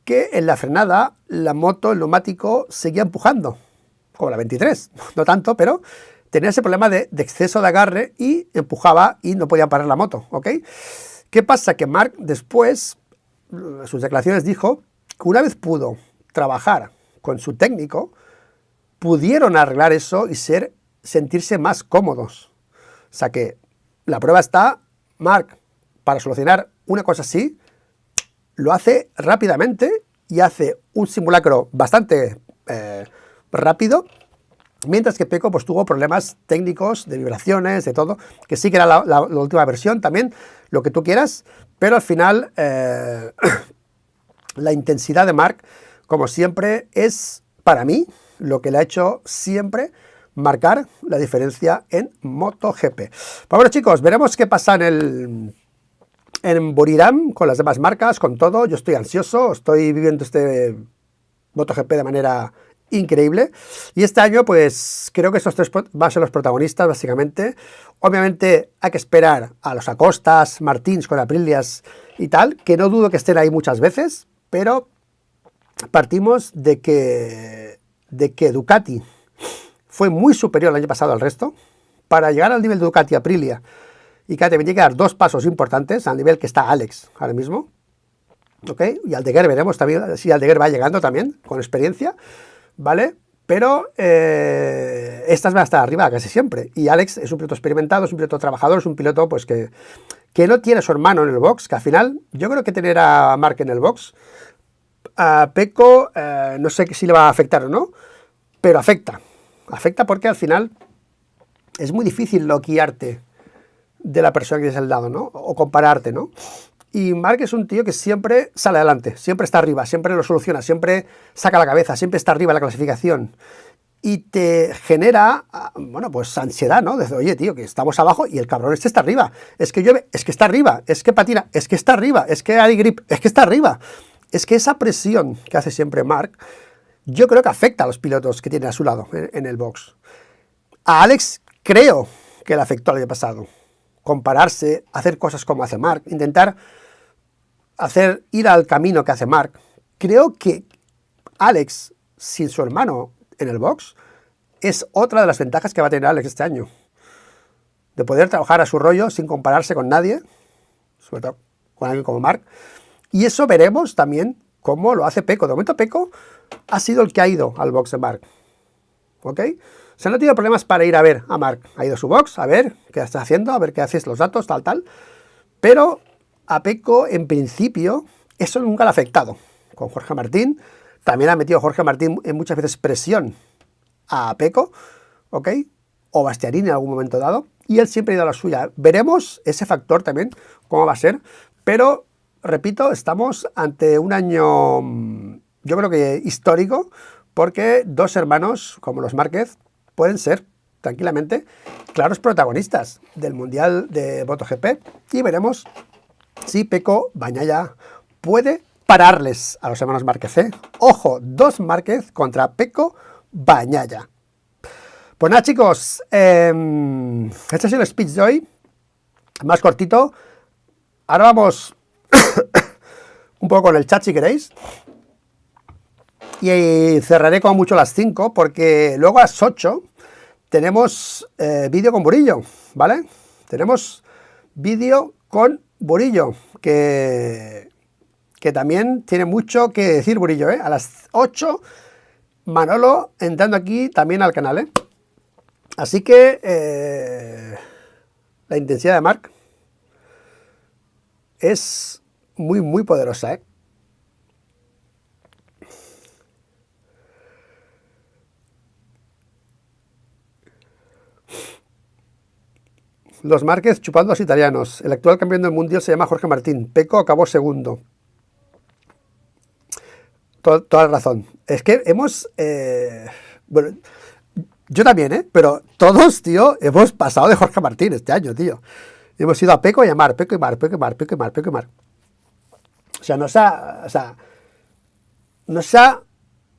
que en la frenada la moto, el neumático, seguía empujando, como la 23, no tanto, pero tenía ese problema de exceso de agarre y empujaba y no podía parar la moto, ¿ok? ¿Qué pasa? Que Marc después, sus declaraciones, dijo que una vez pudo trabajar con su técnico, pudieron arreglar eso y sentirse más cómodos. O sea que la prueba está, Marc, para solucionar una cosa así, lo hace rápidamente y hace un simulacro bastante rápido, mientras que Pecco pues tuvo problemas técnicos, de vibraciones, de todo, que sí que era la última versión también, lo que tú quieras, pero al final la intensidad de Marc, como siempre, es para mí lo que le ha hecho siempre marcar la diferencia en MotoGP. Pues bueno, chicos, veremos qué pasa en Buriram con las demás marcas, con todo. Yo estoy ansioso, estoy viviendo este MotoGP de manera increíble, y este año pues creo que estos 3 van a ser los protagonistas básicamente. Obviamente hay que esperar a los Acostas, Martins con Aprilias y tal, que no dudo que estén ahí muchas veces, pero partimos de que Ducati fue muy superior el año pasado al resto. Para llegar al nivel de Ducati, Aprilia y KTM tiene que dar 2 pasos importantes al nivel que está Alex ahora mismo, ¿ok? Y Aldeguer veremos también si Aldeguer va llegando también con experiencia, ¿vale? Pero estas van a estar arriba casi siempre. Y Alex es un piloto experimentado, es un piloto trabajador, es un piloto pues que no tiene a su hermano en el box, que al final yo creo que tener a Marc en el box, a Pecco, no sé si le va a afectar o no, pero afecta porque al final es muy difícil loquearte de la persona que tienes al lado, ¿no? O compararte, ¿no? Y Marc es un tío que siempre sale adelante, siempre está arriba, siempre lo soluciona, siempre saca la cabeza, siempre está arriba en la clasificación. Y te genera, bueno, pues ansiedad, ¿no? Desde, oye, tío, que estamos abajo y el cabrón este está arriba. Es que llueve, es que está arriba. Es que patina, es que está arriba. Es que hay grip, es que está arriba. Es que esa presión que hace siempre Marc, yo creo que afecta a los pilotos que tiene a su lado en el box. A Alex creo que le afectó el año pasado. Compararse, hacer cosas como hace Marc, intentar ir al camino que hace Marc. Creo que Alex, sin su hermano en el box, es otra de las ventajas que va a tener Alex este año. De poder trabajar a su rollo sin compararse con nadie, sobre todo con alguien como Marc. Y eso veremos también cómo lo hace Pecco. De momento Pecco ha sido el que ha ido al box de Marc. ¿Ok? O sea, no ha tenido problemas para ir a ver a Marc. Ha ido a su box, a ver qué está haciendo, a ver qué haces los datos, tal. Pero a Pecco, en principio, eso nunca le ha afectado. Con Jorge Martín, también ha metido Jorge Martín en muchas veces presión a Pecco, ¿ok? O Bastianini en algún momento dado, y él siempre ha ido a la suya. Veremos ese factor también, cómo va a ser, pero, repito, estamos ante un año, yo creo que histórico, porque dos hermanos como los Márquez pueden ser tranquilamente claros protagonistas del Mundial de MotoGP, y veremos si Pecco Bagnaia puede pararles a los hermanos Márquez, ¿eh? Ojo, dos Márquez contra Pecco Bagnaia. Pues nada, chicos, este ha sido el speech de hoy, más cortito. Ahora vamos un poco con el chat si queréis. Y cerraré como mucho a las 5, porque luego a las 8 tenemos vídeo con Burillo, ¿vale? Tenemos vídeo con Burillo, que también tiene mucho que decir Burillo, ¿eh? A las 8, Manolo entrando aquí también al canal, ¿eh? Así que la intensidad de Marc es muy, muy poderosa, ¿eh? Los Márquez chupando a los italianos. El actual campeón del mundial se llama Jorge Martín. Pecco acabó segundo. Toda la razón. Es que hemos... bueno, yo también, ¿eh? Pero todos, tío, hemos pasado de Jorge Martín este año, tío. Hemos ido a Pecco y a Marc. Pecco y Marc, Pecco y Marc, Pecco y Marc, Pecco y Marc. O sea, no se ha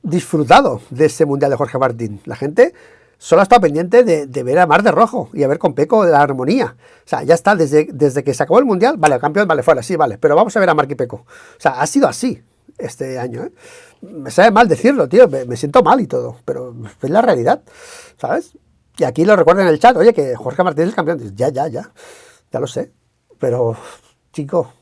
disfrutado de ese mundial de Jorge Martín. La gente solo ha estado pendiente de ver a Marc de rojo y a ver con Pecco de la armonía. O sea, ya está, desde que se acabó el mundial, vale, el campeón, vale, fuera, sí, vale, pero vamos a ver a Marc y Pecco. O sea, ha sido así este año, ¿eh? Me sabe mal decirlo, tío, me siento mal y todo, pero es la realidad, ¿sabes? Y aquí lo recuerdo en el chat, oye, que Jorge Martín es el campeón. Ya lo sé, pero, chico,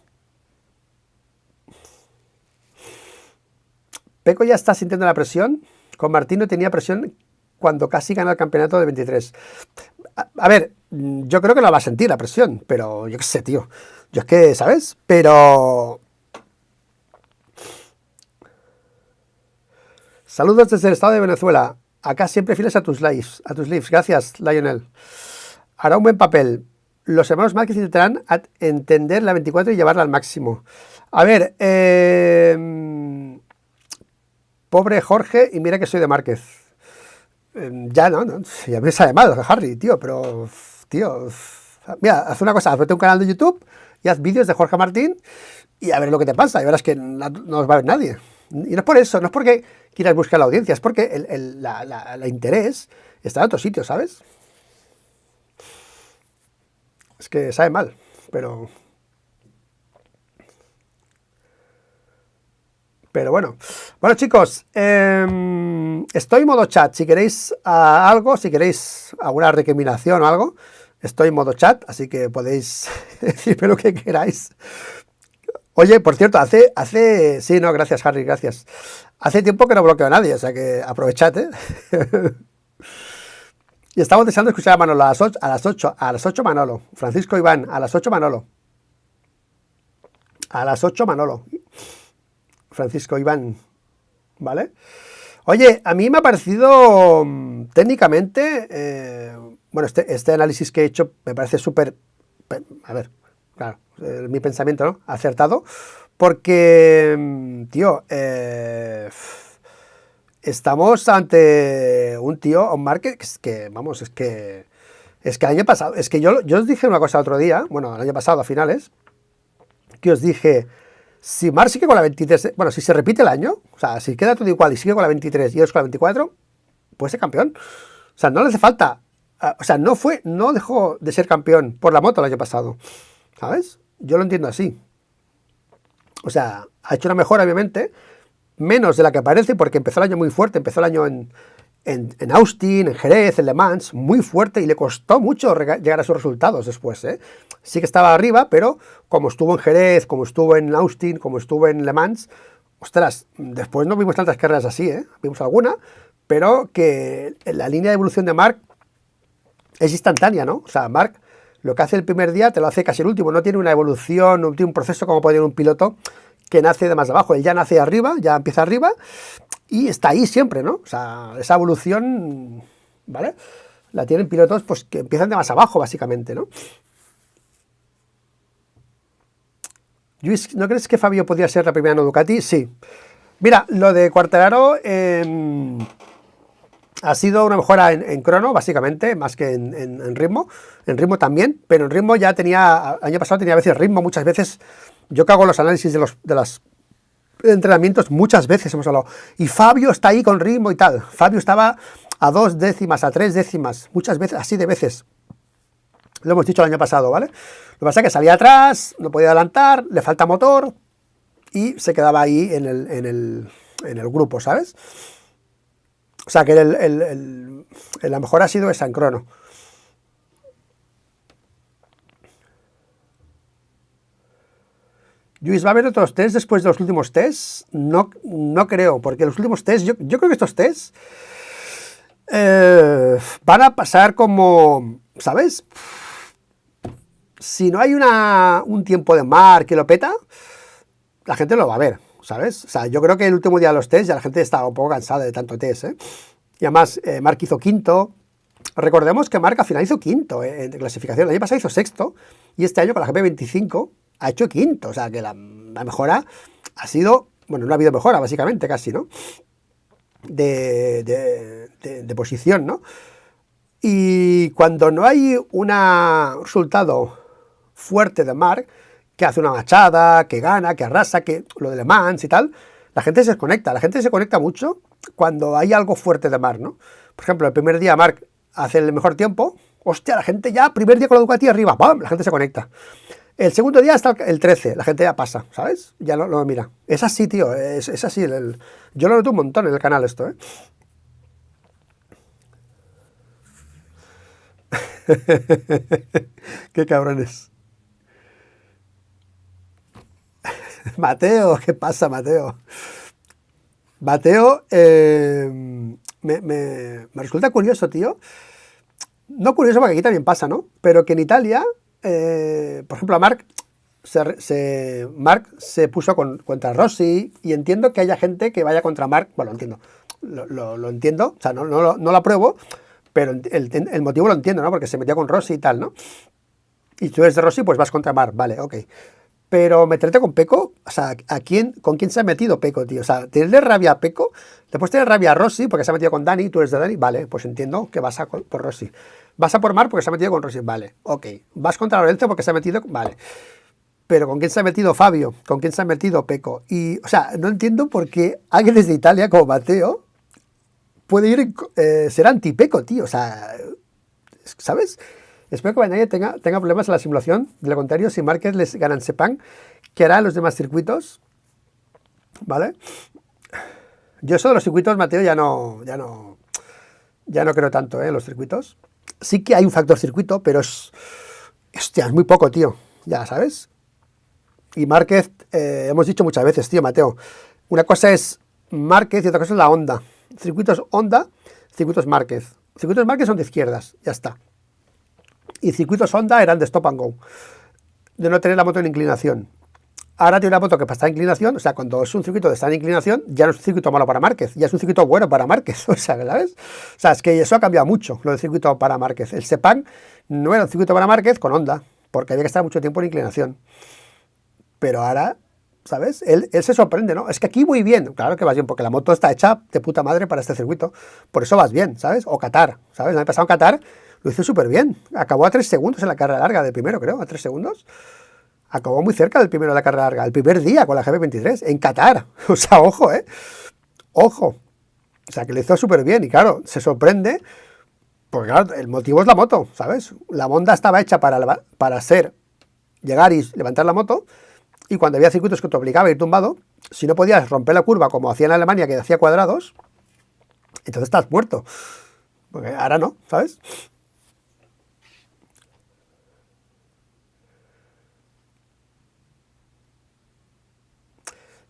Pecco ya está sintiendo la presión. Con Martín no tenía presión cuando casi gana el campeonato de 23. A ver, yo creo que no va a sentir la presión, pero yo qué sé, tío. Yo es que, ¿sabes? Pero... Saludos desde el estado de Venezuela. Acá siempre fieles a tus lives. Gracias, Lionel. Hará un buen papel. Los hermanos Márquez intentarán entender la 24 y llevarla al máximo. A ver, pobre Jorge, y mira que soy de Márquez. Ya me sale mal, Harry, tío, pero, tío, mira, haz una cosa, hazte un canal de YouTube y haz vídeos de Jorge Martín y a ver lo que te pasa, y verás que no os va a ver nadie. Y no es por eso, no es porque quieras buscar la audiencia, es porque el interés está en otro sitio, ¿sabes? Es que sabe mal, pero bueno. Bueno, chicos, estoy en modo chat. Si queréis algo, si queréis alguna recriminación o algo, estoy en modo chat, así que podéis decirme lo que queráis. Oye, por cierto, sí, no, gracias, Harry, gracias. Hace tiempo que no bloqueo a nadie, o sea que aprovechad, ¿eh? Y estamos deseando escuchar a Manolo a las 8 Manolo. Francisco Iván, a las 8 Manolo. A las 8 Manolo. Francisco Iván, ¿vale? Oye, a mí me ha parecido técnicamente, bueno, este análisis que he hecho me parece súper, a ver, claro, mi pensamiento, ¿no? Acertado, porque, tío, estamos ante un tío, un Marc, vamos, es que el año pasado, es que yo os dije una cosa otro día, bueno, el año pasado a finales, que os dije... Si Marc sigue con la 23, bueno, si se repite el año, o sea, si queda todo igual y sigue con la 23 y ellos con la 24, puede ser campeón. O sea, no le hace falta O sea, no dejó de ser campeón por la moto el año pasado, ¿sabes? Yo lo entiendo así. O sea, ha hecho una mejora, obviamente, menos de la que parece, porque empezó el año muy fuerte, empezó el año en Austin, en Jerez, en Le Mans, muy fuerte, y le costó mucho llegar a sus resultados después, ¿eh? Sí que estaba arriba, pero como estuvo en Jerez, como estuvo en Austin, como estuvo en Le Mans, ostras, después no vimos tantas carreras así, ¿eh? Vimos alguna, pero que la línea de evolución de Marc es instantánea, ¿no? O sea, Marc lo que hace el primer día te lo hace casi el último, no tiene una evolución, no tiene un proceso como puede tener un piloto que nace de más abajo, él ya nace arriba, ya empieza arriba y está ahí siempre, ¿no? O sea, esa evolución, ¿vale? La tienen pilotos pues que empiezan de más abajo, básicamente, ¿no? Luis, ¿no crees que Fabio podría ser la primera no Ducati? Sí. Mira, lo de Quartararo ha sido una mejora en crono, básicamente, más que en ritmo. En ritmo también, pero en ritmo ya tenía, año pasado tenía a veces ritmo, muchas veces. Yo que hago los análisis de los entrenamientos, muchas veces hemos hablado. Y Fabio está ahí con ritmo y tal. Fabio estaba a 2 décimas, a 3 décimas, muchas veces, así de veces. Lo hemos dicho el año pasado, ¿vale? Lo que pasa es que salía atrás, no podía adelantar, le falta motor y se quedaba ahí en el grupo, ¿sabes? O sea que la mejora ha sido esa en crono. Luis, ¿va a haber otros test después de los últimos tests? No, no creo, porque los últimos tests, yo creo que estos tests van a pasar como, ¿sabes? Si no hay un tiempo de mar que lo peta, la gente lo va a ver, ¿sabes? O sea, yo creo que el último día de los tests ya la gente estaba un poco cansada de tanto test, ¿eh? Y además, Marc hizo quinto. Recordemos que Marc al final hizo quinto en clasificación. El año pasado hizo sexto y este año con la GP25 ha hecho quinto. O sea, que la mejora ha sido, bueno, no ha habido mejora, básicamente, casi, ¿no? De posición, ¿no? Y cuando no hay un resultado fuerte de Marc, que hace una machada, que gana, que arrasa, que lo de Le Mans y tal, la gente se desconecta. La gente se conecta mucho cuando hay algo fuerte de Marc, ¿no? Por ejemplo, el primer día Marc hace el mejor tiempo, hostia, la gente ya, primer día con la Ducati arriba, ¡pam!, la gente se conecta. El segundo día hasta el 13, la gente ya pasa, ¿sabes? Ya lo mira. Es así, tío, es así. Yo lo noto un montón en el canal esto, ¿eh? Qué cabrones. Mateo, ¿qué pasa, Mateo? Mateo, me resulta curioso, tío. No curioso porque aquí también pasa, ¿no? Pero que en Italia, por ejemplo, a Marc se puso contra Rossi y entiendo que haya gente que vaya contra Marc. Bueno, lo entiendo. Lo entiendo, o sea, no lo apruebo, pero el motivo lo entiendo, ¿no? Porque se metió con Rossi y tal, ¿no? Y tú eres de Rossi, pues vas contra Marc, vale, ok. Pero meterte con Pecco, o sea, ¿con quién se ha metido Pecco, tío? O sea, tenerle rabia a Pecco, después tener rabia a Rossi porque se ha metido con Dani, tú eres de Dani, vale, pues entiendo que vas por Rossi. Vas a por Marc porque se ha metido con Rossi, vale, ok. Vas contra Lorenzo porque se ha metido, vale. Pero ¿con quién se ha metido Fabio? ¿Con quién se ha metido Pecco? Y, o sea, no entiendo por qué alguien desde Italia, como Mateo, puede ir, ser anti-Pecco, tío. O sea, ¿sabes? Espero que Bagnaia tenga problemas en la simulación. De lo contrario, si Márquez les gana en Sepang, ¿qué hará en los demás circuitos? ¿Vale? Yo eso de los circuitos, Mateo, ya no creo tanto, en los circuitos. Sí que hay un factor circuito, pero hostia, es muy poco, tío. Ya, ¿sabes? Y Márquez, hemos dicho muchas veces, tío, Mateo, una cosa es Márquez y otra cosa es la Honda. Circuitos Honda, circuitos Márquez. Circuitos Márquez son de izquierdas, ya está. Y circuitos Honda eran de stop and go, de no tener la moto en inclinación. Ahora tiene una moto que para estar en inclinación, o sea, cuando es un circuito de estar en inclinación, ya no es un circuito malo para Márquez, ya es un circuito bueno para Márquez, o sea, ¿sabes? O sea, es que eso ha cambiado mucho, lo del circuito para Márquez. El Sepang no era un circuito para Márquez con Honda, porque había que estar mucho tiempo en inclinación. Pero ahora, ¿sabes? Él se sorprende, ¿no? Es que aquí muy bien, claro que vas bien, porque la moto está hecha de puta madre para este circuito, por eso vas bien, ¿sabes? O Qatar, ¿sabes? El año pasado en Qatar lo hizo súper bien, acabó a 3 segundos en la carrera larga del primero, creo, a 3 segundos. Acabó muy cerca del primero de la carrera larga, el primer día con la GP23, en Qatar. O sea, ojo, Ojo. O sea, que lo hizo súper bien y claro, se sorprende Porque claro, el motivo es la moto, ¿sabes? La Honda estaba hecha para llegar y levantar la moto, y cuando había circuitos que te obligaba a ir tumbado, si no podías romper la curva como hacía en Alemania, que hacía cuadrados, entonces estás muerto. Porque ahora no, ¿sabes?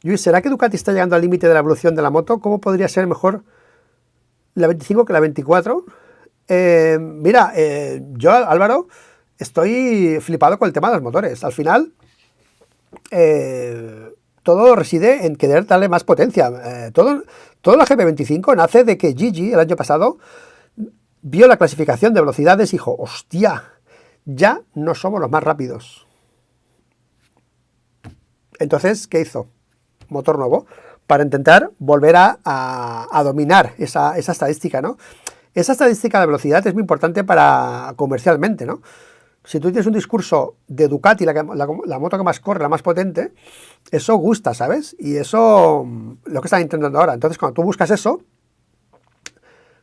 Luis, ¿será que Ducati está llegando al límite de la evolución de la moto? ¿Cómo podría ser mejor la 25 que la 24? Mira, yo, Álvaro, estoy flipado con el tema de los motores. Al final, todo reside en querer darle más potencia. Todo la GP25 nace de que Gigi, el año pasado, vio la clasificación de velocidades y dijo, hostia, ya no somos los más rápidos. Entonces, ¿qué hizo? Motor nuevo, para intentar volver a dominar esa estadística, ¿no? Esa estadística de velocidad es muy importante para comercialmente, ¿no? Si tú tienes un discurso de Ducati, la moto que más corre, la más potente, eso gusta, ¿sabes? Y eso, lo que están intentando ahora. Entonces, cuando tú buscas eso,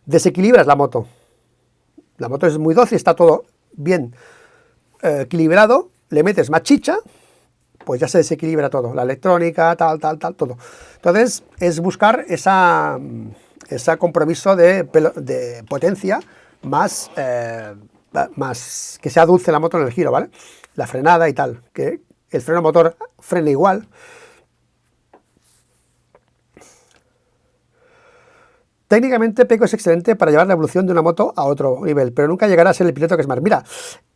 desequilibras la moto. La moto es muy dócil, está todo bien equilibrado, le metes más chicha, pues ya se desequilibra todo, la electrónica, tal, todo. Entonces, es buscar ese compromiso de potencia más que sea dulce la moto en el giro, ¿vale? La frenada y tal, que el freno motor frene igual. Técnicamente, Pecco es excelente para llevar la evolución de una moto a otro nivel, pero nunca llegará a ser el piloto que es Marc. Mira,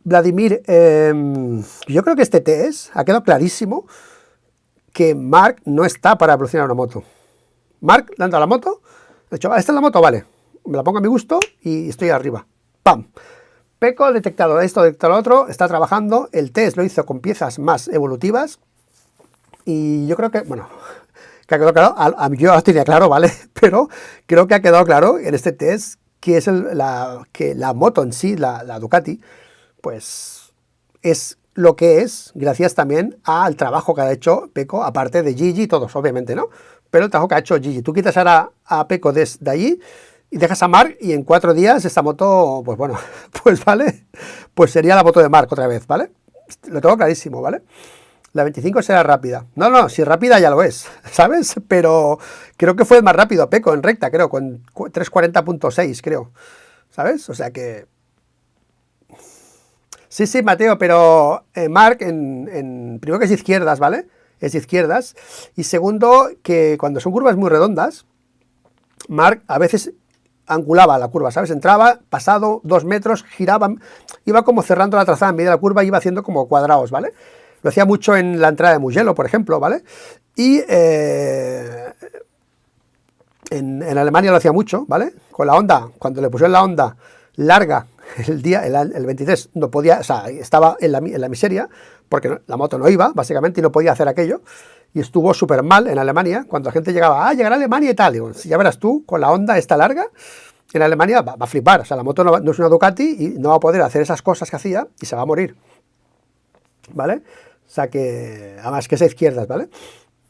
Vladimir, yo creo que este test ha quedado clarísimo que Marc no está para evolucionar una moto. Marc le han dado la moto, ha dicho, esta es la moto, vale, me la pongo a mi gusto y estoy arriba. ¡Pam! Pecco ha detectado esto, detectado lo otro, está trabajando, el test lo hizo con piezas más evolutivas y yo creo que, bueno, que ha quedado claro, yo lo tenía claro, ¿vale? Pero creo que ha quedado claro en este test que es que la moto en sí, la Ducati, pues es lo que es, gracias también al trabajo que ha hecho Pecco, aparte de Gigi y todos, obviamente, ¿no? Pero el trabajo que ha hecho Gigi. Tú quitas ahora a Pecco desde allí y dejas a Marc y en 4 días esta moto, pues bueno, pues vale, pues sería la moto de Marc otra vez, ¿vale? Lo tengo clarísimo, ¿vale? La 25 será rápida. No, si rápida ya lo es, ¿sabes? Pero creo que fue más rápido Pecco en recta, creo, con 3:40.6, creo. ¿Sabes? O sea que... Sí, Mateo, pero Marc, primero que es izquierdas, ¿vale? Es izquierdas. Y segundo, que cuando son curvas muy redondas, Marc a veces angulaba la curva, ¿sabes? Entraba, pasado 2 metros, giraba, iba como cerrando la trazada en medio de la curva, iba haciendo como cuadrados, ¿vale? Lo hacía mucho en la entrada de Mugello, por ejemplo, ¿vale? Y en Alemania lo hacía mucho, ¿vale? Con la Honda, cuando le pusieron la Honda larga el 23, no podía, o sea, estaba en la miseria, porque la moto no iba, básicamente, y no podía hacer aquello. Y estuvo súper mal en Alemania, cuando la gente llegaba, llegará a Alemania y tal. Digo, si ya verás tú, con la Honda esta larga, en Alemania va a flipar. O sea, la moto no es una Ducati y no va a poder hacer esas cosas que hacía y se va a morir, ¿vale? O sea que, además que es a izquierdas, ¿vale?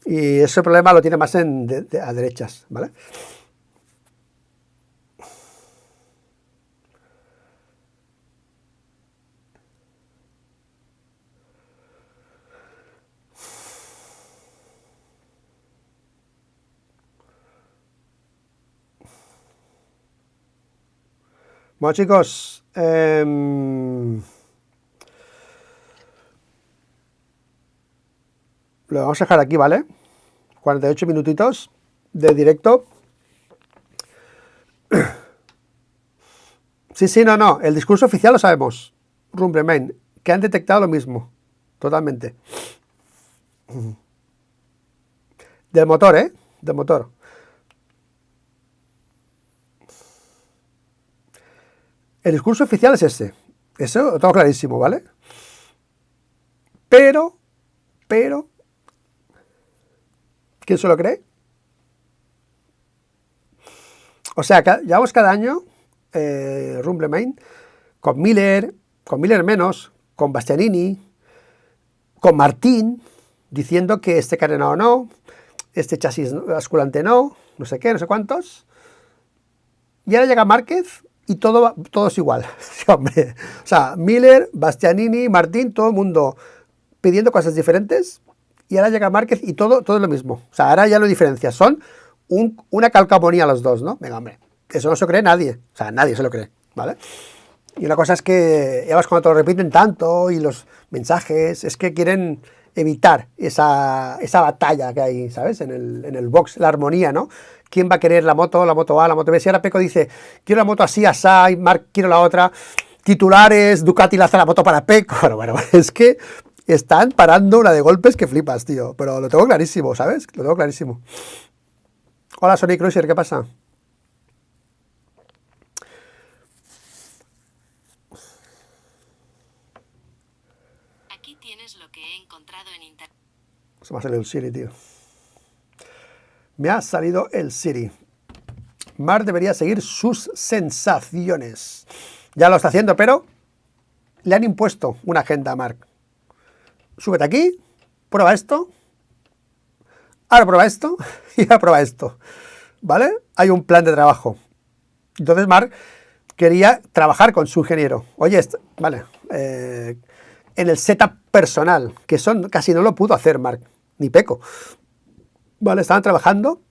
Y ese problema lo tiene más a derechas, ¿vale? Bueno, chicos, lo vamos a dejar aquí, ¿vale? 48 minutitos de directo. Sí, no, el discurso oficial lo sabemos. Rumbremain, que han detectado lo mismo, totalmente. Del motor, ¿eh? Del motor. El discurso oficial es ese. Eso lo tengo clarísimo, ¿vale? Pero, ¿quién se lo cree? O sea, llevamos cada año Rumblemain con Miller menos, con Bastianini, con Martín, diciendo que este carenado no, este chasis basculante no sé qué, no sé cuántos. Y ahora llega Márquez y todo es igual. Sí, hombre. O sea, Miller, Bastianini, Martín, todo el mundo pidiendo cosas diferentes, y ahora llega Márquez y todo es lo mismo. O sea, ahora ya no diferencia, son una calcamonía los dos, ¿no? Venga, hombre, eso no se lo cree nadie. O sea, nadie se lo cree, ¿vale? Y una cosa es que, ya ves, cuando te lo repiten tanto y los mensajes, es que quieren evitar esa batalla que hay, ¿sabes? En el box, la armonía, ¿no? ¿Quién va a querer la moto A, la moto B? Si ahora Pecco dice, quiero la moto así, asá, y Marc quiero la otra, titulares, Ducati lanza la moto para Pecco. Bueno, es que están parando una de golpes que flipas, tío. Pero lo tengo clarísimo, ¿sabes? Lo tengo clarísimo. Hola, Sonic Cruiser, ¿qué pasa? Aquí tienes lo que he encontrado en internet. Se me ha salido el Siri, tío. Me ha salido el Siri. Marc debería seguir sus sensaciones. Ya lo está haciendo, pero le han impuesto una agenda a Marc. Súbete aquí, prueba esto, ahora prueba esto y ahora prueba esto. ¿Vale? Hay un plan de trabajo. Entonces Marc quería trabajar con su ingeniero. Oye, vale, en el setup personal, que son casi no lo pudo hacer Marc, ni Pecco. Vale, estaban trabajando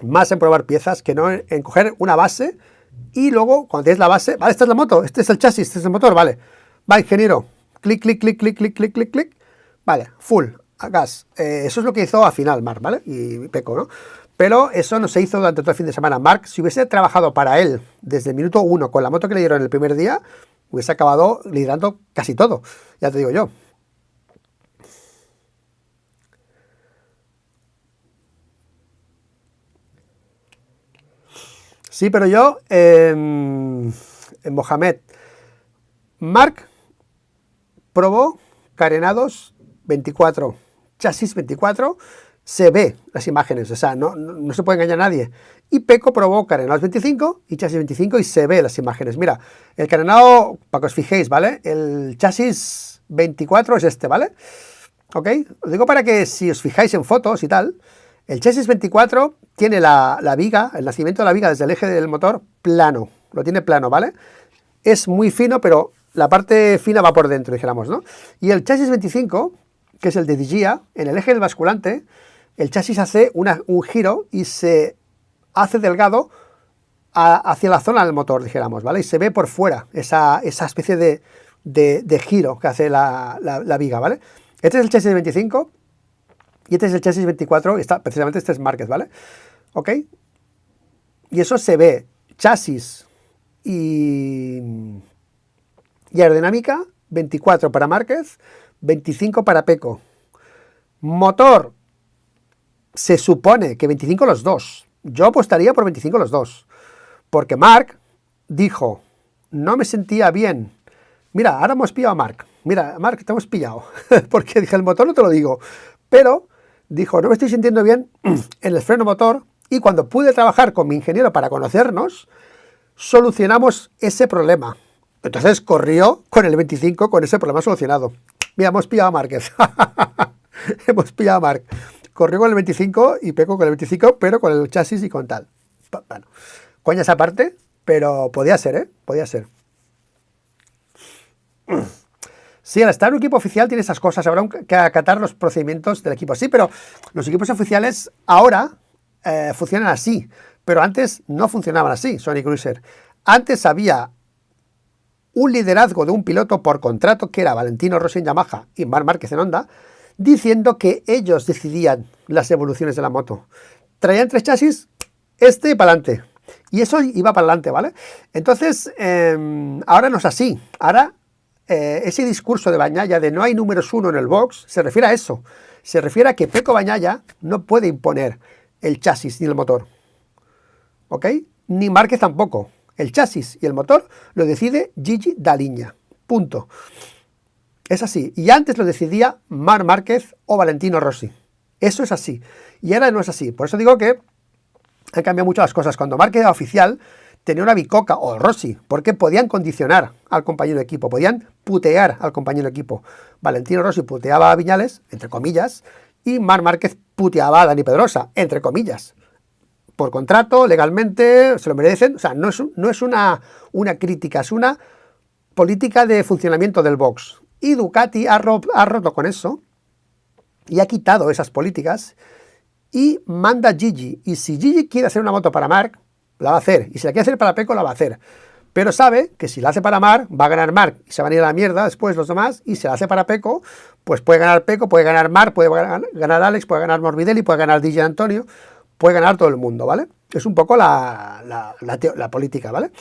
más en probar piezas que no en coger una base y luego, cuando tienes la base, vale, esta es la moto, este es el chasis, este es el motor, vale. Va, ingeniero, clic, clic, clic, clic, clic, clic, clic, clic. Vale, full, a gas. Eso es lo que hizo al final Marc, ¿vale? Y Pecco, ¿no? Pero eso no se hizo durante todo el fin de semana. Marc, si hubiese trabajado para él desde el minuto 1 con la moto que le dieron el primer día, hubiese acabado liderando casi todo, ya te digo yo. Sí, pero yo, en Mohamed, Marc probó carenados 24, chasis 24, se ve las imágenes, o sea, no se puede engañar a nadie. Y Pecco probó carenados 25 y chasis 25 y se ve las imágenes. Mira, el carenado, para que os fijéis, ¿vale? El chasis 24 es este, ¿vale? ¿Ok? Os digo para que si os fijáis en fotos y tal, el chasis 24 tiene la viga, el nacimiento de la viga desde el eje del motor plano, lo tiene plano, ¿vale? Es muy fino, pero la parte fina va por dentro, dijéramos, ¿no? Y el chasis 25, que es el de Digia, en el eje del basculante, el chasis hace un giro y se hace delgado hacia la zona del motor, dijéramos, ¿vale? Y se ve por fuera esa especie de giro que hace la viga, ¿vale? Este es el chasis 25 y este es el chasis 24, y precisamente este es Márquez, ¿vale? ¿Ok? Y eso se ve, chasis y aerodinámica, 24 para Márquez, 25 para Pecco. Motor, se supone que 25 los dos. Yo apostaría por 25 los dos. Porque Marc dijo, no me sentía bien. Mira, ahora hemos pillado a Marc. Mira, Marc, te hemos pillado. Porque dije, el motor no te lo digo. Pero dijo, no me estoy sintiendo bien en el freno motor. Y cuando pude trabajar con mi ingeniero para conocernos, solucionamos ese problema. Entonces corrió con el 25 con ese problema solucionado. Mira, hemos pillado a Márquez. Hemos pillado a Marc. Corrió con el 25 y Pecco con el 25, pero con el chasis y con tal. Bueno, coña esa parte, pero podía ser, ¿eh? Podía ser. Sí, al estar en un equipo oficial tiene esas cosas, habrá que acatar los procedimientos del equipo. Sí, pero los equipos oficiales ahora funcionan así, pero antes no funcionaban así, Sonic Cruiser. Antes había un liderazgo de un piloto por contrato, que era Valentino Rossi en Yamaha y Marc Márquez en Honda, diciendo que ellos decidían las evoluciones de la moto. Traían 3 chasis, y para adelante. Y eso iba para adelante, ¿vale? Entonces, ahora no es así. Ahora, ese discurso de Bagnaia de no hay números 1 en el box, se refiere a eso. Se refiere a que Pecco Bagnaia no puede imponer el chasis ni el motor. ¿Ok? Ni Márquez tampoco. El chasis y el motor lo decide Gigi Dall'Igna. Punto. Es así. Y antes lo decidía Marc Márquez o Valentino Rossi. Eso es así. Y ahora no es así. Por eso digo que han cambiado mucho las cosas. Cuando Márquez era oficial, tenía una bicoca, o Rossi, porque podían condicionar al compañero de equipo, podían putear al compañero de equipo. Valentino Rossi puteaba a Viñales, entre comillas, y Marc Márquez puteaba a Dani Pedrosa, entre comillas. por contrato, legalmente, se lo merecen. O sea, no es una crítica, es una política de funcionamiento del box. Y Ducati ha roto con eso y ha quitado esas políticas y manda a Gigi. Y si Gigi quiere hacer una moto para Marc, la va a hacer. Y si la quiere hacer para Pecco, la va a hacer. Pero sabe que si la hace para Marc, va a ganar Marc y se van a ir a la mierda después los demás. Y si la hace para Pecco, pues puede ganar Pecco, puede ganar Marc, puede ganar Alex, puede ganar Morbidelli, puede ganar DJ Antonio, puede ganar todo el mundo, ¿vale? Es un poco la política, ¿vale?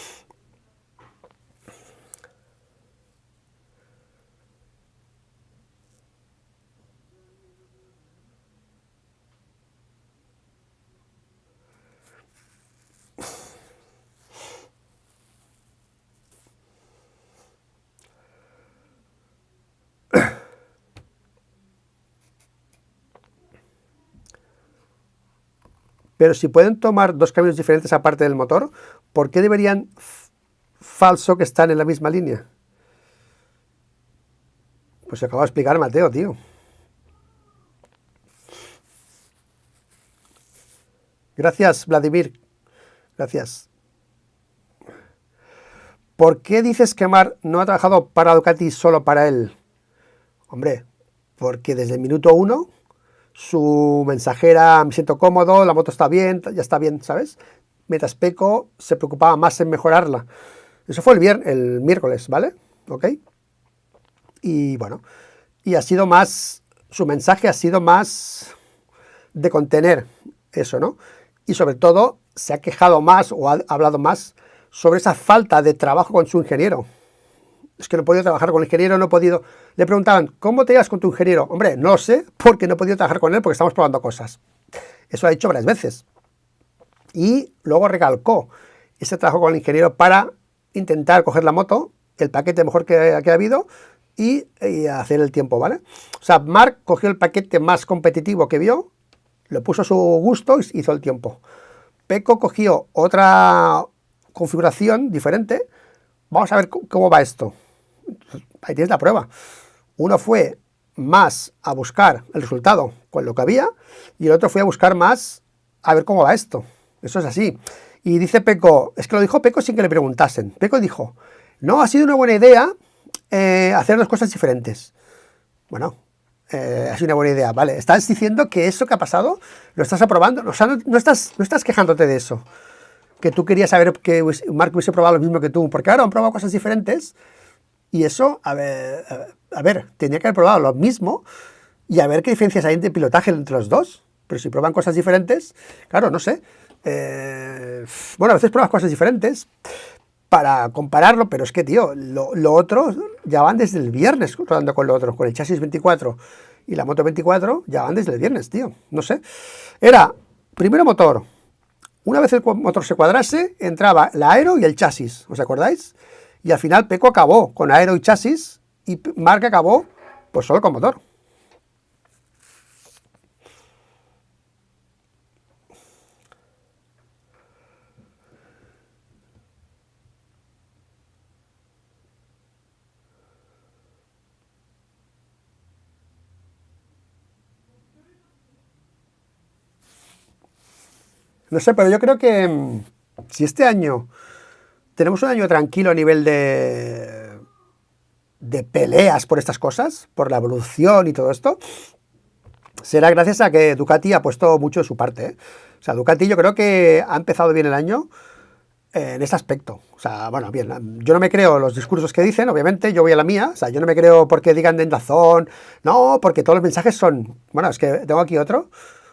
Pero si pueden tomar dos caminos diferentes aparte del motor, ¿por qué deberían falso que están en la misma línea? Pues se acaba de explicar Mateo, tío. Gracias, Vladimir. Gracias. ¿Por qué dices que Marc no ha trabajado para Ducati solo para él? Hombre, porque desde el minuto 1 su mensajera, me siento cómodo, la moto está bien, ya está bien, ¿sabes? Mientras Pecco se preocupaba más en mejorarla. Eso fue el miércoles, ¿vale? ¿Ok? Y bueno, y ha sido más, su mensaje ha sido más de contener eso, ¿no? Y sobre todo se ha quejado más o ha hablado más sobre esa falta de trabajo con su ingeniero. Es que no he podido trabajar con el ingeniero, no he podido... Le preguntaban, ¿cómo te llevas con tu ingeniero? Hombre, no lo sé, porque no he podido trabajar con él porque estamos probando cosas. Eso lo ha dicho varias veces. Y luego recalcó ese trabajo con el ingeniero para intentar coger la moto, el paquete mejor que ha habido, y hacer el tiempo, ¿vale? O sea, Marc cogió el paquete más competitivo que vio, lo puso a su gusto y hizo el tiempo. Pecco cogió otra configuración diferente. Vamos a ver cómo va esto. Ahí tienes la prueba. Uno fue más a buscar el resultado con lo que había y el otro fue a buscar más a ver cómo va esto. Eso es así. Y dice Pecco, es que lo dijo Pecco sin que le preguntasen. Pecco dijo, no, ha sido una buena idea hacer dos cosas diferentes. Bueno, ha sido una buena idea, vale. Estás diciendo que eso que ha pasado lo estás aprobando. O sea, no estás quejándote de eso. Que tú querías saber que Marc hubiese probado lo mismo que tú, porque ahora han probado cosas diferentes y eso, a ver, tenía que haber probado lo mismo y a ver qué diferencias hay de pilotaje entre los dos. Pero si prueban cosas diferentes, claro, no sé. Bueno, a veces pruebas cosas diferentes para compararlo, pero es que, tío, lo otro ya van desde el viernes rodando con lo otro, con el chasis 24 y la moto 24, ya van desde el viernes, tío, no sé. Era, primero motor. Una vez el motor se cuadrase, entraba la aero y el chasis, ¿os acordáis? Y al final Pecco acabó con aero y chasis y Marc acabó pues solo con motor. No sé, pero yo creo que si este año tenemos un año tranquilo a nivel de peleas por estas cosas, por la evolución y todo esto, será gracias a que Ducati ha puesto mucho de su parte, ¿eh? O sea, Ducati yo creo que ha empezado bien el año en este aspecto. O sea, bueno, bien, yo no me creo los discursos que dicen, obviamente, yo voy a la mía. O sea, yo no me creo porque digan en Dazón, no, porque todos los mensajes son... Bueno, es que tengo aquí otro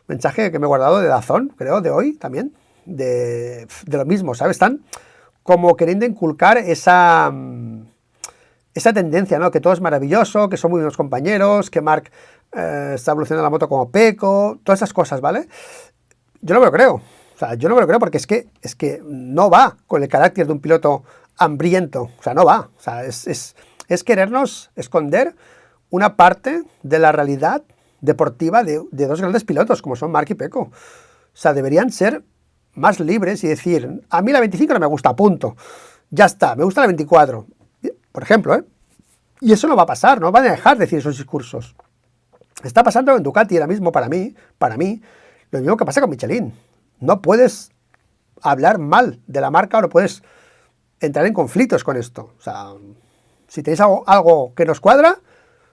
mensaje que me he guardado de Dazón, creo, de hoy también, de lo mismo, ¿sabes? Están como queriendo inculcar esa tendencia, ¿no? Que todo es maravilloso, que son muy buenos compañeros, que Marc está evolucionando la moto como Pecco, todas esas cosas, ¿vale? Yo no me lo creo. O sea, yo no me lo creo porque es que no va con el carácter de un piloto hambriento. O sea, no va. O sea, es querernos esconder una parte de la realidad deportiva de dos grandes pilotos como son Marc y Pecco. O sea, deberían ser más libres y decir, a mí la 25 no me gusta, punto. Ya está, me gusta la 24. Por ejemplo, ¿eh? Y eso no va a pasar, no van a dejar de decir esos discursos. Está pasando en Ducati ahora mismo para mí, lo mismo que pasa con Michelin. No puedes hablar mal de la marca o no puedes entrar en conflictos con esto. O sea, si tenéis algo que nos cuadra,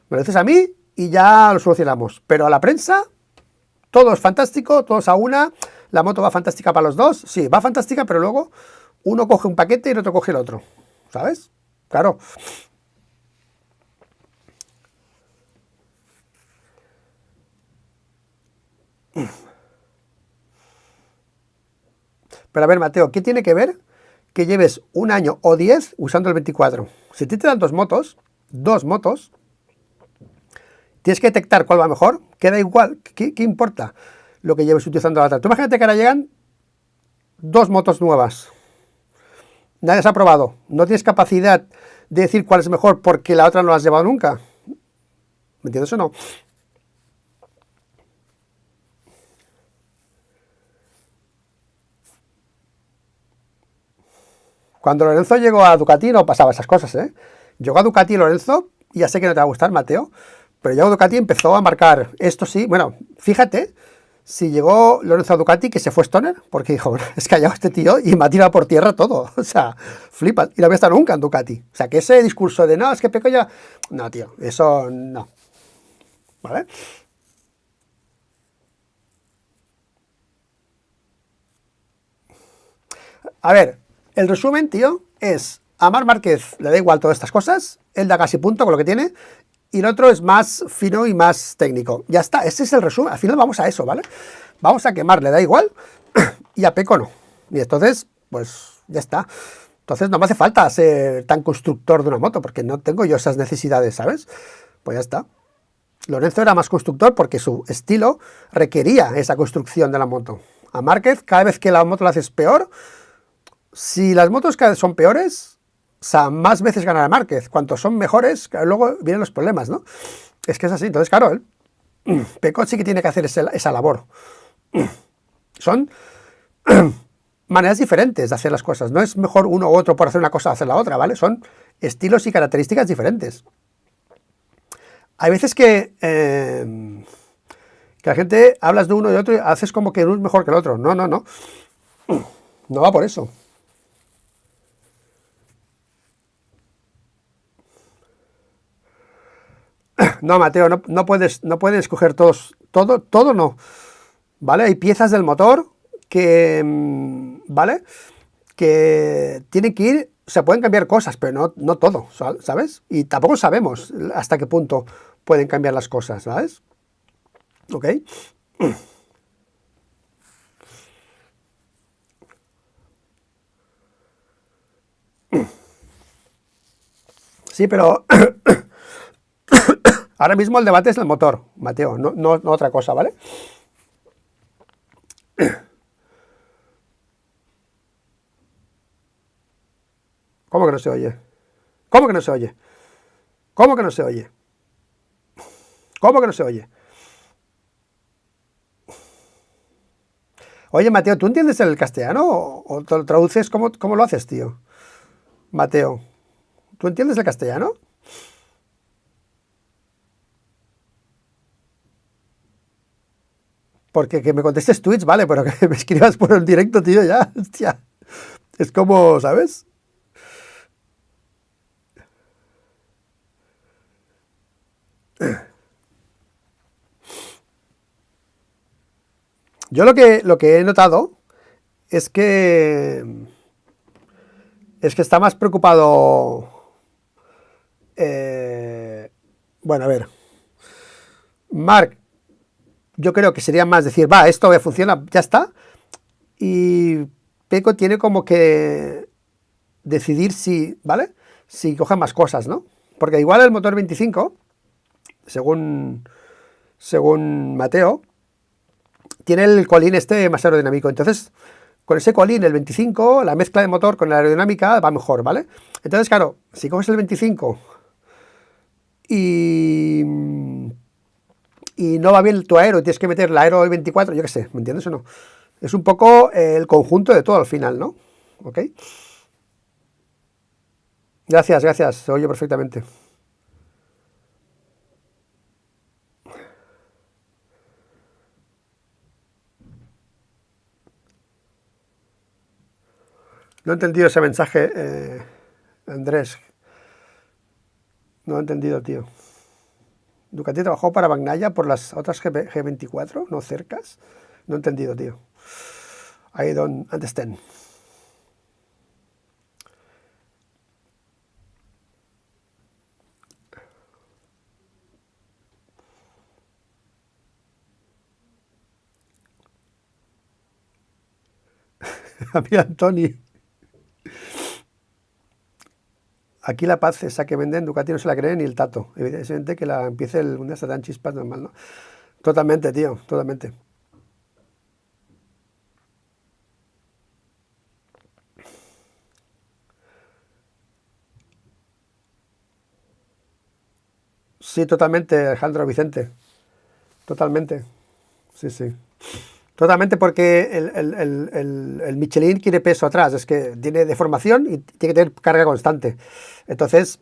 me lo dices a mí y ya lo solucionamos. Pero a la prensa, todo es fantástico, todos a una, la moto va fantástica para los dos, sí, va fantástica, pero luego uno coge un paquete y el otro coge el otro, ¿sabes? Claro. Pero a ver, Mateo, ¿qué tiene que ver que lleves un año o 10 usando el 24? Si te dan dos motos, tienes que detectar cuál va mejor, queda igual, ¿qué importa lo que lleves utilizando la otra? Tú imagínate que ahora llegan dos motos nuevas, nadie las ha probado, no tienes capacidad de decir cuál es mejor porque la otra no la has llevado nunca. ¿Me entiendes o no? Cuando Lorenzo llegó a Ducati no pasaba esas cosas, ¿eh? Llegó a Ducati Lorenzo, y ya sé que no te va a gustar, Mateo, pero llegó a Ducati y empezó a marcar, esto sí, bueno, fíjate, si llegó Lorenzo a Ducati que se fue Stoner, porque dijo, es que ha llegado este tío y me ha tirado por tierra todo, o sea, flipa, y no había estado nunca en Ducati, o sea, que ese discurso de, no, es que Peco ya, no, tío, eso no, ¿vale? A ver, el resumen, tío, es a Marc Márquez le da igual todas estas cosas, él da casi punto con lo que tiene, y el otro es más fino y más técnico. Ya está, ese es el resumen. Al final vamos a eso, ¿vale? Vamos a quemar, le da igual, y a Peco no. Y entonces, pues ya está. Entonces no me hace falta ser tan constructor de una moto, porque no tengo yo esas necesidades, ¿sabes? Pues ya está. Lorenzo era más constructor porque su estilo requería esa construcción de la moto. A Márquez, cada vez que la moto la haces peor, si las motos cada vez son peores, o sea, más veces ganará Márquez. Cuanto son mejores, luego vienen los problemas, ¿no? Es que es así. Entonces, claro, Pecot sí que tiene que hacer esa labor. Son maneras diferentes de hacer las cosas. No es mejor uno u otro por hacer una cosa o hacer la otra, ¿vale? Son estilos y características diferentes. Hay veces que la gente hablas de uno y otro y haces como que uno es mejor que el otro. No, no, no. No va por eso. No, Mateo, no puedes escoger todo no, ¿vale? Hay piezas del motor que, ¿vale? Que tienen que ir, se pueden cambiar cosas, pero no todo, ¿sabes? Y tampoco sabemos hasta qué punto pueden cambiar las cosas, ¿sabes? ¿Ok? Sí, pero ahora mismo el debate es el motor, Mateo, no otra cosa, ¿vale? ¿Cómo que no se oye? ¿Cómo que no se oye? ¿Cómo que no se oye? ¿Cómo que no se oye? Oye, Mateo, ¿tú entiendes el castellano o te lo traduces? ¿Cómo lo haces, tío? Mateo, ¿tú entiendes el castellano? Porque que me contestes tweets, vale, pero que me escribas por el directo, tío, ya, hostia. Es como, ¿sabes? Yo lo que he notado es que está más preocupado. Bueno, a ver, Mark, yo creo que sería más decir, va, esto ya funciona, ya está. Y Peco tiene como que decidir si, ¿vale? Si cogen más cosas, ¿no? Porque igual el motor 25, según Mateo, tiene el colín este más aerodinámico. Entonces, con ese colín, el 25, la mezcla de motor con la aerodinámica va mejor, ¿vale? Entonces, claro, si coges el 25 y, y no va bien tu aero y tienes que meter la aero del 24, yo qué sé, ¿me entiendes o no? Es un poco el conjunto de todo al final, ¿no? ¿Ok? Gracias, gracias, se oye perfectamente. No he entendido ese mensaje, Andrés. No he entendido, tío. Ducati trabajó para Bagnaia por las otras G24, no cercas. No he entendido, tío. I don't understand. A mí, Antoni. Aquí la paz esa que venden Ducati no se la cree ni el tato. Evidentemente que la empiece el mundial está tan chispas normal, ¿no? Totalmente, tío, totalmente. Sí, totalmente, Alejandro Vicente. Totalmente. Sí, sí. Totalmente porque el Michelin quiere peso atrás, es que tiene deformación y tiene que tener carga constante. Entonces,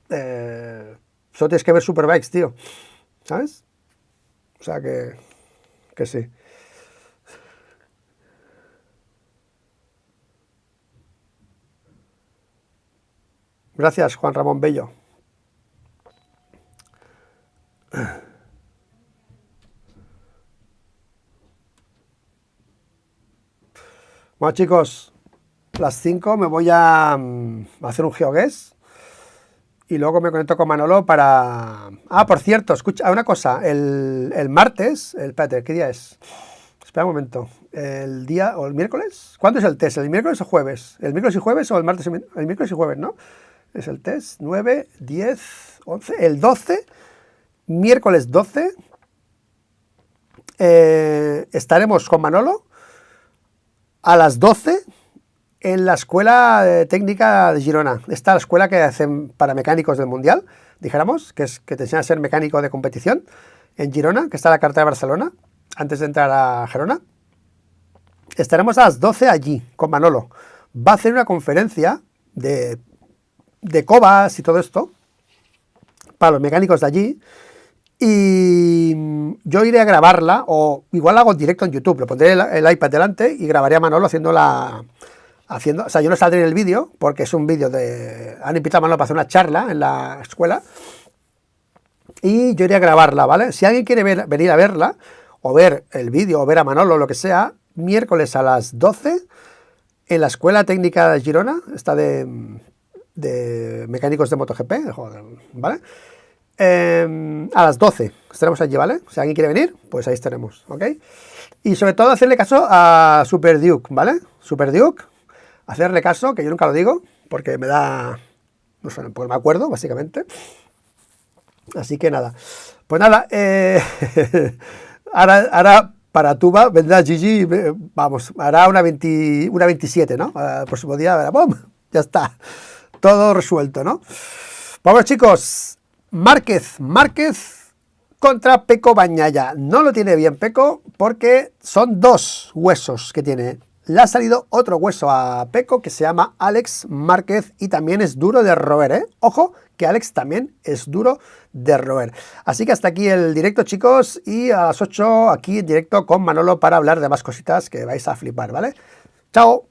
solo tienes que ver Superbikes, tío. ¿Sabes? O sea que sí. Gracias, Juan Ramón Bello. Bueno, chicos, las 5 me voy a hacer un GeoGuess y luego me conecto con Manolo para... Ah, por cierto, escucha, una cosa, el martes, espérate, ¿qué día es? Espera un momento, el día, o el miércoles, ¿cuándo es el test? ¿El miércoles o jueves? ¿El miércoles y jueves o el martes? El miércoles y jueves, ¿no? Es el test, 9, 10, 11, el 12, miércoles 12, estaremos con Manolo a las 12 en la Escuela Técnica de Girona. Esta la escuela que hacen para mecánicos del Mundial, dijéramos, que es que te enseña a ser mecánico de competición en Girona, que está en la carta de Barcelona, antes de entrar a Gerona. Estaremos a las 12 allí con Manolo. Va a hacer una conferencia de cobas y todo esto para los mecánicos de allí. Y yo iré a grabarla, o igual la hago en directo en YouTube, lo pondré el iPad delante y grabaré a Manolo o sea, yo no saldré en el vídeo, porque es un vídeo han invitado a Manolo para hacer una charla en la escuela, y yo iré a grabarla, ¿vale? Si alguien quiere venir a verla, o ver el vídeo, o ver a Manolo, lo que sea, miércoles a las 12, en la Escuela Técnica de Girona, está de mecánicos de MotoGP, ¿vale? A las 12 estaremos allí, ¿vale? Si alguien quiere venir, pues ahí estaremos, ¿ok? Y sobre todo hacerle caso a Super Duke, ¿vale? Super Duke, hacerle caso, que yo nunca lo digo, porque me da... no sé, pues me acuerdo, básicamente. Así que nada. Pues nada, ahora para Tuba vendrá Gigi, vamos, hará una 27, ¿no? El próximo día, ¡pum! Ya está. Todo resuelto, ¿no? Vamos, chicos. Márquez contra Pecco Bagnaia. No lo tiene bien Pecco porque son dos huesos que tiene. Le ha salido otro hueso a Pecco que se llama Alex Márquez y también es duro de roer, ¿eh? Ojo, que Alex también es duro de roer. Así que hasta aquí el directo, chicos, y a las 8 aquí en directo con Manolo para hablar de más cositas que vais a flipar, ¿vale? ¡Chao!